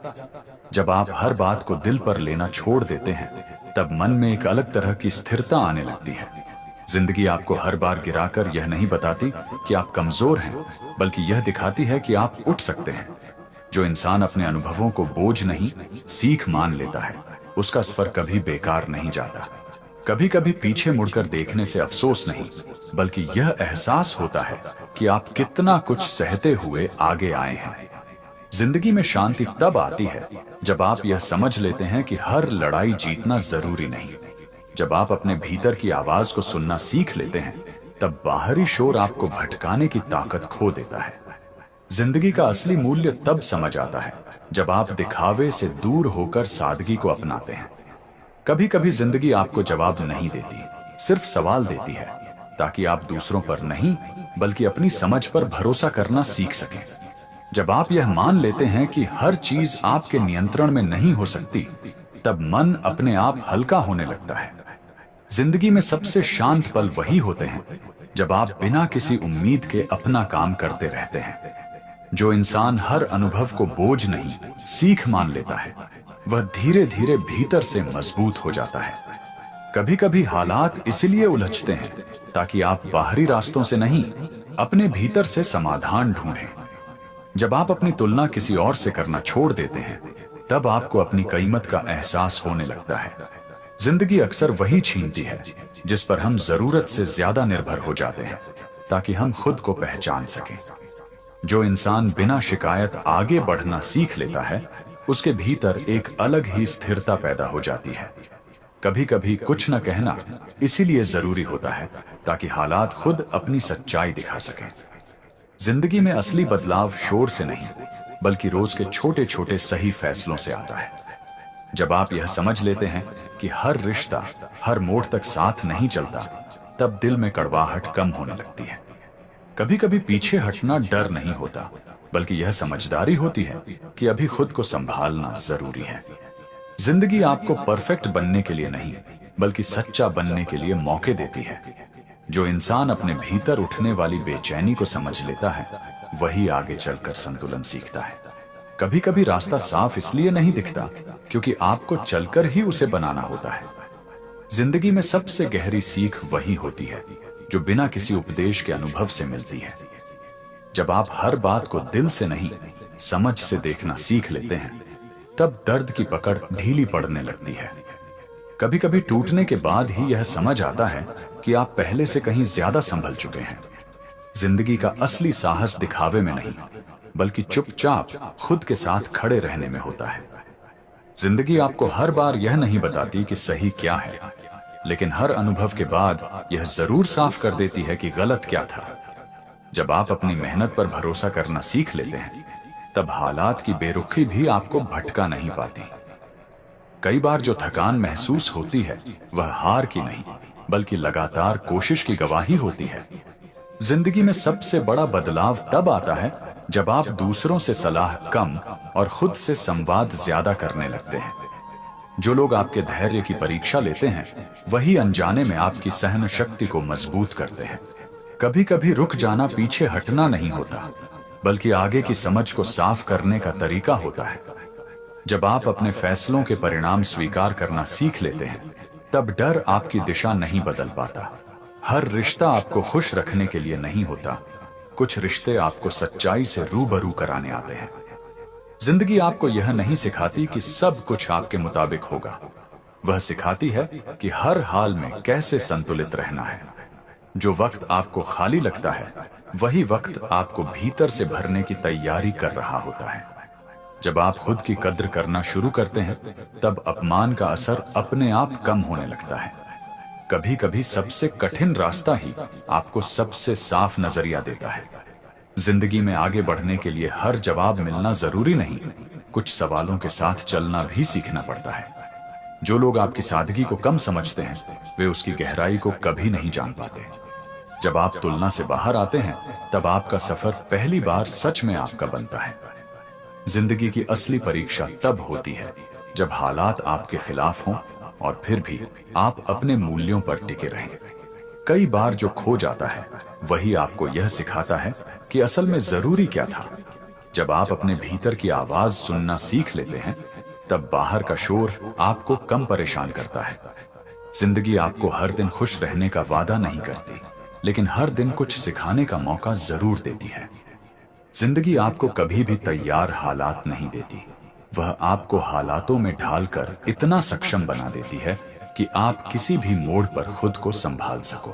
जब आप हर बात को दिल पर लेना छोड़ देते हैं, तब मन में एक अलग तरह की स्थिरता आने लगती है। जिंदगी आपको हर बार गिराकर यह नहीं बताती कि आप कमजोर हैं, बल्कि यह दिखाती है कि आप उठ सकते हैं। जो इंसान अपने अनुभवों को बोझ नहीं, सीख मान लेता है, उसका सफर कभी बेकार नहीं जाता। कभी कभी पीछे मुड़कर देखने से अफसोस नहीं, बल्कि यह एहसास होता है कि आप कितना कुछ सहते हुए आगे आए हैं। जिंदगी में शांति तब आती है जब आप यह समझ लेते हैं कि हर लड़ाई जीतना जरूरी नहीं। जब आप अपने भीतर की आवाज को सुनना सीख लेते हैं, तब बाहरी शोर आपको भटकाने की ताकत खो देता है। जिंदगी का असली मूल्य तब समझ आता है जब आप दिखावे से दूर होकर सादगी को अपनाते हैं। कभी कभी जिंदगी आपको जवाब नहीं देती, सिर्फ सवाल देती है, ताकि आप दूसरों पर नहीं बल्कि अपनी समझ पर भरोसा करना सीख सकें। जब आप यह मान लेते हैं कि हर चीज आपके नियंत्रण में नहीं हो सकती, तब मन अपने आप हल्का होने लगता है। जिंदगी में सबसे शांत पल वही होते हैं जब आप बिना किसी उम्मीद के अपना काम करते रहते हैं। जो इंसान हर अनुभव को बोझ नहीं, सीख मान लेता है, वह धीरे धीरे भीतर से मजबूत हो जाता है। कभी कभी हालात इसलिए उलझते हैं ताकि आप बाहरी रास्तों से नहीं, अपने भीतर से समाधान ढूंढें। जब आप अपनी तुलना किसी और से करना छोड़ देते हैं, तब आपको अपनी कीमत का एहसास होने लगता है। जिंदगी अक्सर वही छीनती है जिस पर हम जरूरत से ज्यादा निर्भर हो जाते हैं, ताकि हम खुद को पहचान सकें। जो इंसान बिना शिकायत आगे बढ़ना सीख लेता है, उसके भीतर एक अलग ही स्थिरता पैदा हो जाती है। कभी कभी कुछ न कहना इसीलिए जरूरी होता है ताकि हालात खुद अपनी सच्चाई दिखा सकें। जिंदगी में असली बदलाव शोर से नहीं, बल्कि रोज के छोटे छोटे सही फैसलों से आता है। जब आप यह समझ लेते हैं कि हर रिश्ता हर मोड़ तक साथ नहीं चलता, तब दिल में कड़वाहट कम होने लगती है। कभी कभी पीछे हटना डर नहीं होता, बल्कि यह समझदारी होती है कि अभी खुद को संभालना जरूरी है। जिंदगी आपको परफेक्ट बनने के लिए नहीं, बल्कि सच्चा बनने के लिए मौके देती है। जो इंसान अपने भीतर उठने वाली बेचैनी को समझ लेता है, वही आगे चलकर संतुलन सीखता है। कभी कभी रास्ता साफ इसलिए नहीं दिखता क्योंकि आपको चलकर ही उसे बनाना होता है। जिंदगी में सबसे गहरी सीख वही होती है जो बिना किसी उपदेश के अनुभव से मिलती है। जब आप हर बात को दिल से नहीं, समझ से देखना सीख लेते हैं, तब दर्द की पकड़ ढीली पड़ने लगती है। कभी कभी टूटने के बाद ही यह समझ आता है कि आप पहले से कहीं ज्यादा संभल चुके हैं। जिंदगी का असली साहस दिखावे में नहीं, बल्कि चुपचाप खुद के साथ खड़े रहने में होता है। जिंदगी आपको हर बार यह नहीं बताती कि सही क्या है, लेकिन हर अनुभव के बाद यह जरूर साफ कर देती है कि गलत क्या था। जब आप अपनी मेहनत पर भरोसा करना सीख लेते हैं, तब हालात की बेरुखी भी आपको भटका नहीं पाती। कई बार जो थकान महसूस होती है वह हार की नहीं, बल्कि लगातार कोशिश की गवाही होती है। जिंदगी में सबसे बड़ा बदलाव तब आता है जब आप दूसरों से सलाह कम और खुद से संवाद ज्यादा करने लगते हैं। जो लोग आपके धैर्य की परीक्षा लेते हैं, वही अनजाने में आपकी सहन शक्ति को मजबूत करते हैं। कभी कभी रुक जाना पीछे हटना नहीं होता, बल्कि आगे की समझ को साफ करने का तरीका होता है। जब आप अपने फैसलों के परिणाम स्वीकार करना सीख लेते हैं, तब डर आपकी दिशा नहीं बदल पाता। हर रिश्ता आपको खुश रखने के लिए नहीं होता। कुछ रिश्ते आपको सच्चाई से रूबरू कराने आते हैं। जिंदगी आपको यह नहीं सिखाती कि सब कुछ आपके मुताबिक होगा। वह सिखाती है कि हर हाल में कैसे संतुलित रहना है। जो वक्त आपको खाली लगता है, वही वक्त आपको भीतर से भरने की तैयारी कर रहा होता है। जब आप खुद की कद्र करना शुरू करते हैं, तब अपमान का असर अपने आप कम होने लगता है। कभी कभी सबसे कठिन रास्ता ही आपको सबसे साफ नजरिया देता है। जिंदगी में आगे बढ़ने के लिए हर जवाब मिलना जरूरी नहीं, कुछ सवालों के साथ चलना भी सीखना पड़ता है। जो लोग आपकी सादगी को कम समझते हैं, वे उसकी गहराई को कभी नहीं जान पाते। जब आप तुलना से बाहर आते हैं, तब आपका सफर पहली बार सच में आपका बनता है। जिंदगी की असली परीक्षा तब होती है जब हालात आपके खिलाफ हों और फिर भी आप अपने मूल्यों पर टिके रहें। कई बार जो खो जाता है, वही आपको यह सिखाता है कि असल में जरूरी क्या था। जब आप अपने भीतर की आवाज सुनना सीख लेते हैं, तब बाहर का शोर आपको कम परेशान करता है। जिंदगी आपको हर दिन खुश रहने का वादा नहीं करती, लेकिन हर दिन कुछ सिखाने का मौका जरूर देती है। जिंदगी आपको कभी भी तैयार हालात नहीं देती, वह आपको हालातों में ढालकर इतना सक्षम बना देती है कि आप किसी भी मोड़ पर खुद को संभाल सको।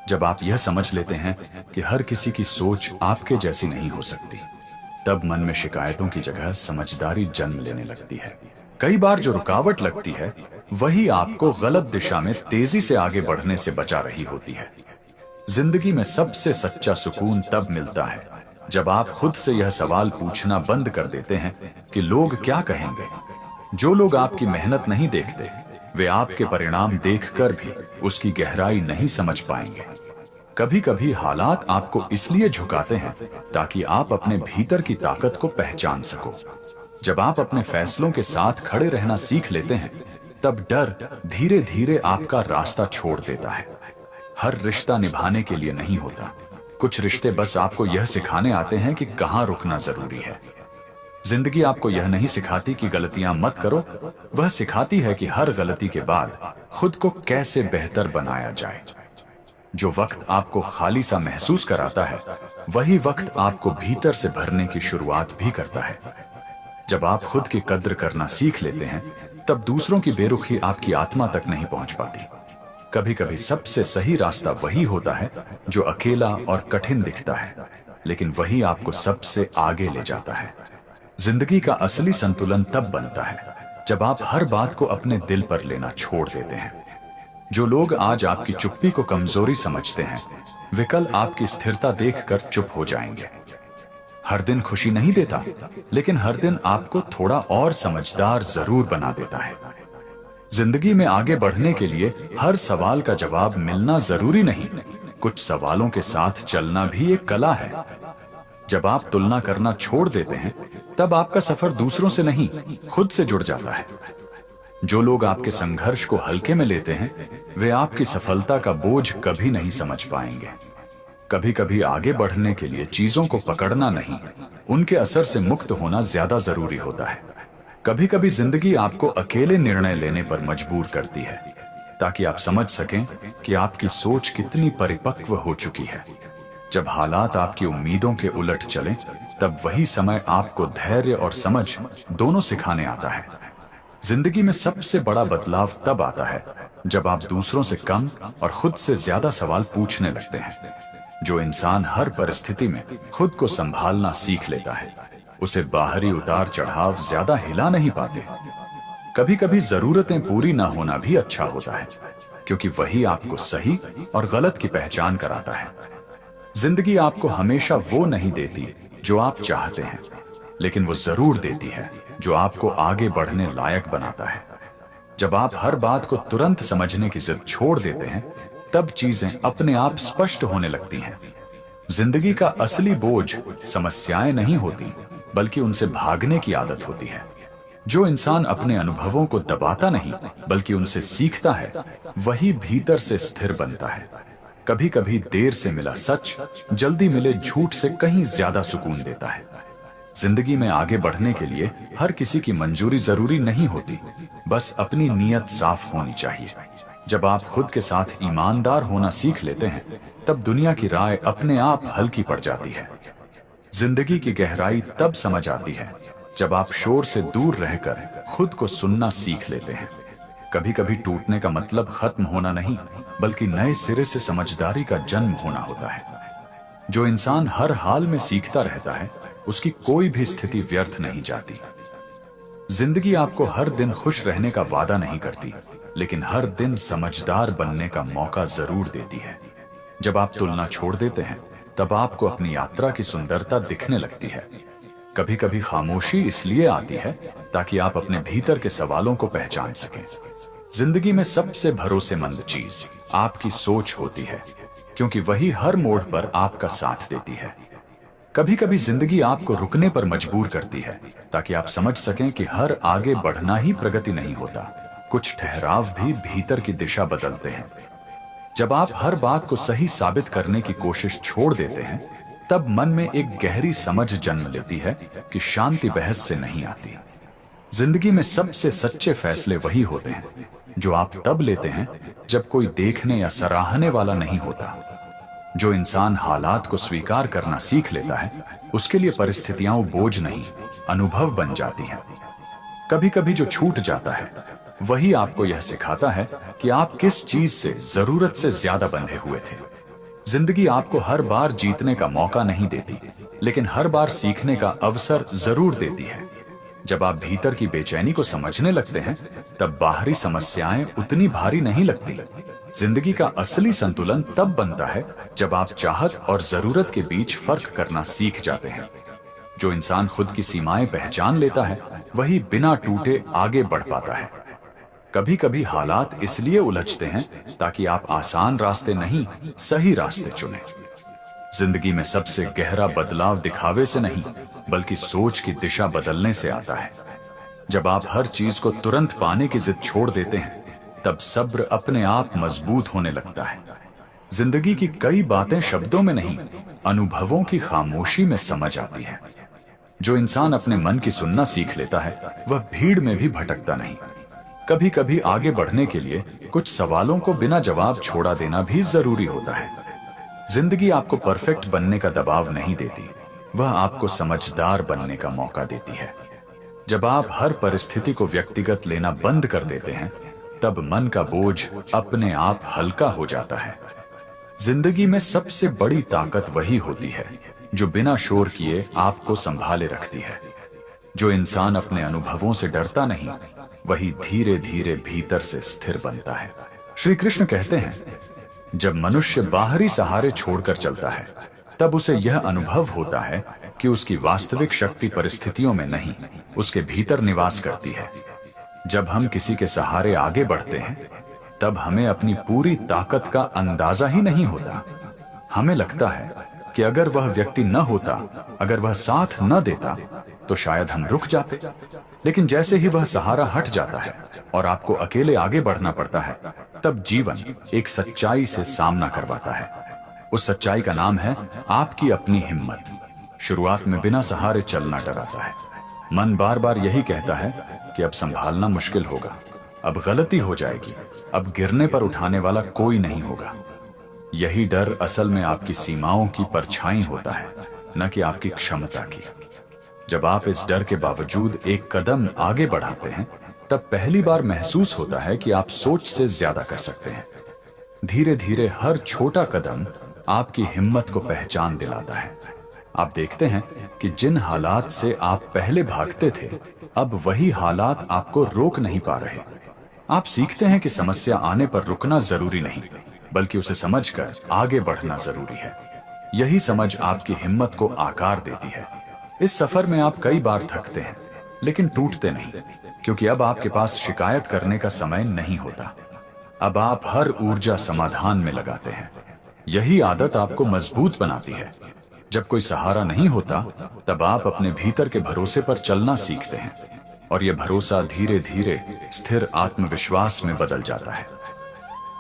जब आप यह समझ लेते हैं कि हर किसी की सोच आपके जैसी नहीं हो सकती, तब मन में शिकायतों की जगह समझदारी जन्म लेने लगती है। कई बार जो रुकावट लगती है, वही आपको गलत दिशा में तेजी से आगे बढ़ने से बचा रही होती है। जिंदगी में सबसे सच्चा सुकून तब मिलता है जब आप खुद से यह सवाल पूछना बंद कर देते हैं कि लोग क्या कहेंगे। जो लोग आपकी मेहनत नहीं देखते, वे आपके परिणाम देखकर भी उसकी गहराई नहीं समझ पाएंगे। कभी कभी हालात आपको इसलिए झुकाते हैं ताकि आप अपने भीतर की ताकत को पहचान सको। जब आप अपने फैसलों के साथ खड़े रहना सीख लेते हैं, तब डर धीरे धीरे आपका रास्ता छोड़ देता है। हर रिश्ता निभाने के लिए नहीं होता, कुछ रिश्ते बस आपको यह सिखाने आते हैं कि कहां रुकना जरूरी है। जिंदगी आपको यह नहीं सिखाती कि गलतियां मत करो, वह सिखाती है कि हर गलती के बाद खुद को कैसे बेहतर बनाया जाए। जो वक्त आपको खाली सा महसूस कराता है, वही वक्त आपको भीतर से भरने की शुरुआत भी करता है। जब आप खुद की कद्र करना सीख लेते हैं, तब दूसरों की बेरुखी आपकी आत्मा तक नहीं पहुंच पाती। कभी कभी सबसे सही रास्ता वही होता है जो अकेला और कठिन दिखता है, लेकिन वही आपको सबसे आगे ले जाता है। जिंदगी का असली संतुलन तब बनता है जब आप हर बात को अपने दिल पर लेना छोड़ देते हैं। जो लोग आज आपकी चुप्पी को कमजोरी समझते हैं, वे कल आपकी स्थिरता देखकर चुप हो जाएंगे। हर दिन खुशी नहीं देता, लेकिन हर दिन आपको थोड़ा और समझदार जरूर बना देता है। जिंदगी में आगे बढ़ने के लिए हर सवाल का जवाब मिलना जरूरी नहीं, कुछ सवालों के साथ चलना भी एक कला है। जब आप तुलना करना छोड़ देते हैं, तब आपका सफर दूसरों से नहीं, खुद से जुड़ जाता है। जो लोग आपके संघर्ष को हल्के में लेते हैं, वे आपकी सफलता का बोझ कभी नहीं समझ पाएंगे। कभी कभी आगे बढ़ने के लिए चीजों को पकड़ना नहीं, उनके असर से मुक्त होना ज्यादा जरूरी होता है। कभी कभी जिंदगी आपको अकेले निर्णय लेने पर मजबूर करती है, ताकि आप समझ सकें कि आपकी सोच कितनी परिपक्व हो चुकी है। जब हालात आपकी उम्मीदों के उलट चलें, तब वही समय आपको धैर्य और समझ दोनों सिखाने आता है। जिंदगी में सबसे बड़ा बदलाव तब आता है जब आप दूसरों से कम और खुद से ज्यादा सवाल पूछने लगते हैं। जो इंसान हर परिस्थिति में खुद को संभालना सीख लेता है, उसे बाहरी उतार चढ़ाव ज्यादा हिला नहीं पाते। कभी कभी जरूरतें पूरी ना होना भी अच्छा होता है, क्योंकि वही आपको सही और गलत की पहचान कराता है। जिंदगी आपको हमेशा वो नहीं देती जो आप चाहते हैं, लेकिन वो जरूर देती है जो आपको आगे बढ़ने लायक बनाता है। जब आप हर बात को तुरंत समझने की जिद छोड़ देते हैं, तब चीजें अपने आप स्पष्ट होने लगती हैं। जिंदगी का असली बोझ समस्याएं नहीं होती, बल्कि उनसे भागने की आदत होती है। जो इंसान अपने अनुभवों को दबाता नहीं, बल्कि उनसे सीखता है, वही भीतर से स्थिर बनता है। कभी कभी देर से मिला सच जल्दी मिले झूठ से कहीं ज्यादा सुकून देता है। जिंदगी में आगे बढ़ने के लिए हर किसी की मंजूरी जरूरी नहीं होती, बस अपनी नीयत साफ होनी चाहिए। जब आप खुद के साथ ईमानदार होना सीख लेते हैं, तब दुनिया की राय अपने आप हल्की पड़ जाती है। जिंदगी की गहराई तब समझ आती है जब आप शोर से दूर रहकर खुद को सुनना सीख लेते हैं। कभी कभी टूटने का मतलब खत्म होना नहीं, बल्कि नए सिरे से समझदारी का जन्म होना होता है। जो इंसान हर हाल में सीखता रहता है, उसकी कोई भी स्थिति व्यर्थ नहीं जाती। जिंदगी आपको हर दिन खुश रहने का वादा नहीं करती, लेकिन हर दिन समझदार बनने का मौका जरूर देती है। जब आप तुलना छोड़ देते हैं, तब आपको अपनी यात्रा की सुंदरता दिखने लगती है। कभी कभी खामोशी इसलिए आती है ताकि आप अपने भीतर के सवालों को पहचान सकें। जिंदगी में सबसे भरोसेमंद चीज आपकी सोच होती है, क्योंकि वही हर मोड़ पर आपका साथ देती है। कभी कभी जिंदगी आपको रुकने पर मजबूर करती है, ताकि आप समझ सकें कि हर आगे बढ़ना ही प्रगति नहीं होता। कुछ ठहराव भी भीतर की दिशा बदलते हैं। जब आप हर बात को सही साबित करने की कोशिश छोड़ देते हैं, तब मन में एक गहरी समझ जन्म लेती है कि शांति बहस से नहीं आती। जिंदगी में सबसे सच्चे फैसले वही होते हैं जो आप तब लेते हैं जब कोई देखने या सराहने वाला नहीं होता। जो इंसान हालात को स्वीकार करना सीख लेता है, उसके लिए परिस्थितियां बोझ नहीं, अनुभव बन जाती हैं। कभी कभी जो छूट जाता है, वही आपको यह सिखाता है कि आप किस चीज से जरूरत से ज्यादा बंधे हुए थे। जिंदगी आपको हर बार जीतने का मौका नहीं देती, लेकिन हर बार सीखने का अवसर जरूर देती है। जब आप भीतर की बेचैनी को समझने लगते हैं, तब बाहरी समस्याएं उतनी भारी नहीं लगती। जिंदगी का असली संतुलन तब बनता है जब आप चाहत और जरूरत के बीच फर्क करना सीख जाते हैं। जो इंसान खुद की सीमाएं पहचान लेता है, वही बिना टूटे आगे बढ़ पाता है। कभी कभी हालात इसलिए उलझते हैं ताकि आप आसान रास्ते नहीं, सही रास्ते चुनें। जिंदगी में सबसे गहरा बदलाव दिखावे से नहीं, बल्कि सोच की दिशा बदलने से आता है। जब आप हर चीज को तुरंत पाने की जिद छोड़ देते हैं, तब सब्र अपने आप मजबूत होने लगता है। जिंदगी की कई बातें शब्दों में नहीं, अनुभवों की खामोशी में समझ आती है। जो इंसान अपने मन की सुनना सीख लेता है, वह भीड़ में भी भटकता नहीं। कभी कभी आगे बढ़ने के लिए कुछ सवालों को बिना जवाब छोड़ा देना भी जरूरी होता है। जिंदगी आपको परफेक्ट बनने का दबाव नहीं देती, वह आपको समझदार बनने का मौका देती है। जब आप हर परिस्थिति को व्यक्तिगत लेना बंद कर देते हैं, तब मन का बोझ अपने आप हल्का हो जाता है। जिंदगी में सबसे बड़ी ताकत वही होती है जो बिना शोर किए आपको संभाले रखती है। जो इंसान अपने अनुभवों से डरता नहीं, वही धीरे धीरे भीतर से स्थिर बनता है। श्री कृष्ण कहते हैं, जब मनुष्य बाहरी सहारे छोड़कर चलता है, तब उसे यह अनुभव होता है कि उसकी वास्तविक शक्ति परिस्थितियों में नहीं, उसके भीतर निवास करती है। जब हम किसी के सहारे आगे बढ़ते हैं, तब हमें अपनी पूरी ताकत का अंदाजा ही नहीं होता। हमें लगता है कि अगर वह व्यक्ति न होता, अगर वह साथ न देता, तो शायद हम रुक जाते। लेकिन जैसे ही वह सहारा हट जाता है और आपको अकेले आगे बढ़ना पड़ता है, तब जीवन एक सच्चाई से सामना करवाता है। उस सच्चाई का नाम है आपकी अपनी हिम्मत। शुरुआत में बिना सहारे चलना डराता है। मन बार बार यही कहता है कि अब संभालना मुश्किल होगा, अब गलती हो जाएगी, अब गिरने पर उठाने वाला कोई नहीं होगा। यही डर असल में आपकी सीमाओं की परछाई होता है, न कि आपकी क्षमता की। जब आप इस डर के बावजूद एक कदम आगे बढ़ाते हैं, तब पहली बार महसूस होता है कि आप सोच से ज्यादा कर सकते हैं। धीरे धीरे हर छोटा कदम आपकी हिम्मत को पहचान दिलाता है। आप देखते हैं कि जिन हालात से आप पहले भागते थे, अब वही हालात आपको रोक नहीं पा रहे। आप सीखते हैं कि समस्या आने पर रुकना जरूरी नहीं, बल्कि उसे समझकर आगे बढ़ना जरूरी है। यही समझ आपकी हिम्मत को आकार देती है। इस सफर में आप कई बार थकते हैं, लेकिन टूटते नहीं, क्योंकि अब आपके पास शिकायत करने का समय नहीं होता। अब आप हर ऊर्जा समाधान में लगाते हैं। यही आदत आपको मजबूत बनाती है। जब कोई सहारा नहीं होता, तब आप अपने भीतर के भरोसे पर चलना सीखते हैं, और यह भरोसा धीरे धीरे स्थिर आत्मविश्वास में बदल जाता है।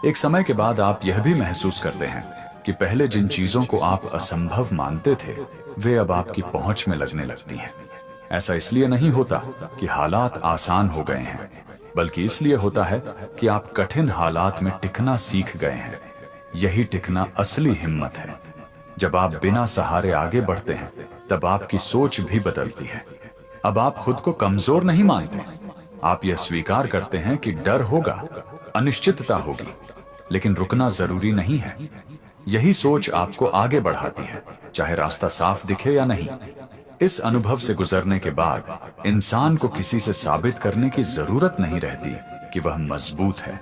एक समय के बाद आप यह भी महसूस करते हैं कि पहले जिन चीजों को आप असंभव मानते थे, वे अब आपकी पहुंच में लगने लगती हैं। ऐसा इसलिए नहीं होता कि हालात आसान हो गए हैं, बल्कि इसलिए होता है कि आप कठिन हालात में टिकना सीख गए हैं। यही टिकना असली हिम्मत है। जब आप बिना सहारे आगे बढ़ते हैं, तब आपकी सोच भी बदलती है। अब आप खुद को कमजोर नहीं मानते। आप यह स्वीकार करते हैं कि डर होगा, अनिश्चितता होगी, लेकिन रुकना जरूरी नहीं है। यही सोच आपको आगे बढ़ाती है, चाहे रास्ता साफ दिखे या नहीं। इस अनुभव से गुजरने के बाद इंसान को किसी से साबित करने की जरूरत नहीं रहती कि वह मजबूत है।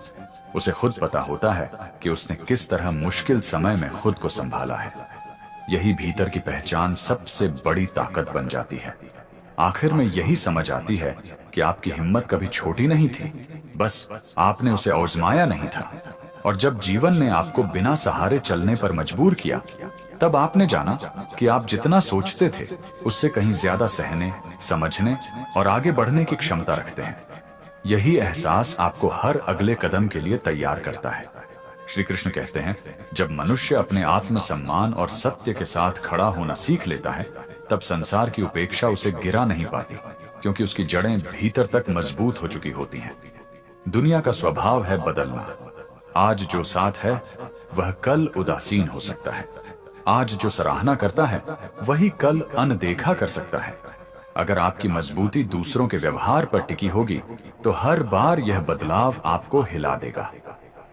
उसे खुद पता होता है कि उसने किस तरह मुश्किल समय में खुद को संभाला है। यही भीतर की पहचान सबसे बड़ी ताकत बन जाती है। आखिर में यही समझ आती है कि आपकी हिम्मत कभी छोटी नहीं थी, बस आपने उसे आजमाया नहीं था। और जब जीवन ने आपको बिना सहारे चलने पर मजबूर किया, तब आपने जाना कि आप जितना सोचते थे, उससे कहीं ज्यादा सहने, समझने और आगे बढ़ने की क्षमता रखते हैं। यही एहसास आपको हर अगले कदम के लिए तैयार करता है। श्री कृष्ण कहते हैं, जब मनुष्य अपने आत्मसम्मान और सत्य के साथ खड़ा होना सीख लेता है, तब संसार की उपेक्षा उसे गिरा नहीं पाती, क्योंकि उसकी जड़ें भीतर तक मजबूत हो चुकी होती हैं। दुनिया का स्वभाव है बदलना। आज जो साथ है, वह कल उदासीन हो सकता है। आज जो सराहना करता है, वही कल अनदेखा कर सकता है। अगर आपकी मजबूती दूसरों के व्यवहार पर टिकी होगी, तो हर बार यह बदलाव आपको हिला देगा।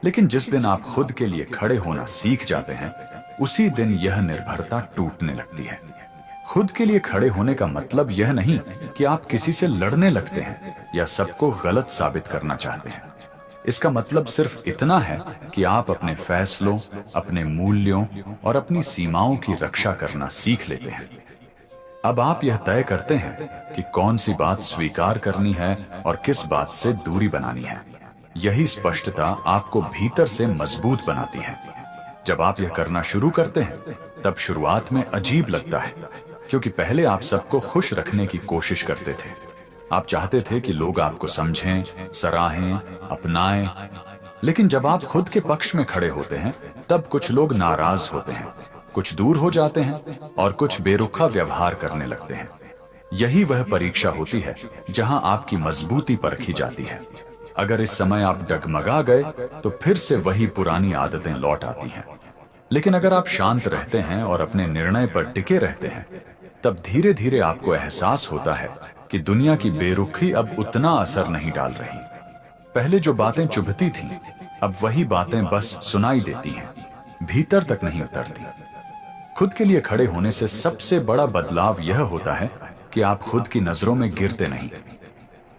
लेकिन जिस दिन आप खुद के लिए खड़े होना सीख जाते हैं, उसी दिन यह निर्भरता टूटने लगती है। खुद के लिए खड़े होने का मतलब यह नहीं कि आप किसी से लड़ने लगते हैं या सबको गलत साबित करना चाहते हैं। इसका मतलब सिर्फ इतना है कि आप अपने फैसलों, अपने मूल्यों और अपनी सीमाओं की रक्षा करना सीख लेते हैं। अब आप यह तय करते हैं कि कौन सी बात स्वीकार करनी है और किस बात से दूरी बनानी है। यही स्पष्टता आपको भीतर से मजबूत बनाती है। जब आप यह करना शुरू करते हैं, तब शुरुआत में अजीब लगता है, क्योंकि पहले आप सबको खुश रखने की कोशिश करते थे। आप चाहते थे कि लोग आपको समझें, सराहें, अपनाएं। लेकिन जब आप खुद के पक्ष में खड़े होते हैं, तब कुछ लोग नाराज होते हैं, कुछ दूर हो जाते हैं और कुछ बेरुखा व्यवहार करने लगते हैं। यही वह परीक्षा होती है जहां आपकी मजबूती परखी जाती है। अगर इस समय आप डगमगा गए, तो फिर से वही पुरानी आदतें लौट आती हैं। लेकिन अगर आप शांत रहते हैं और अपने निर्णय पर टिके रहते हैं, तब धीरे धीरे आपको एहसास होता है कि दुनिया की बेरुखी अब उतना असर नहीं डाल रही। पहले जो बातें चुभती थीं, अब वही बातें बस सुनाई देती हैं, भीतर तक नहीं उतरती। खुद के लिए खड़े होने से सबसे बड़ा बदलाव यह होता है कि आप खुद की नजरों में गिरते नहीं।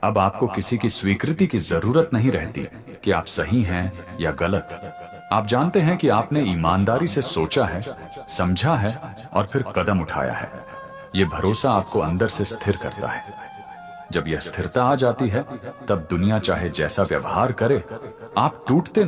अब आपको किसी की स्वीकृति की जरूरत नहीं रहती कि आप सही हैं या गलत। आप जानते हैं कि आपने ईमानदारी से सोचा है, समझा है और फिर कदम उठाया है। ये भरोसा आपको अंदर से स्थिर करता है। जब यह स्थिरता आ जाती है, तब दुनिया चाहे जैसा व्यवहार करे, आप टूटते नहीं।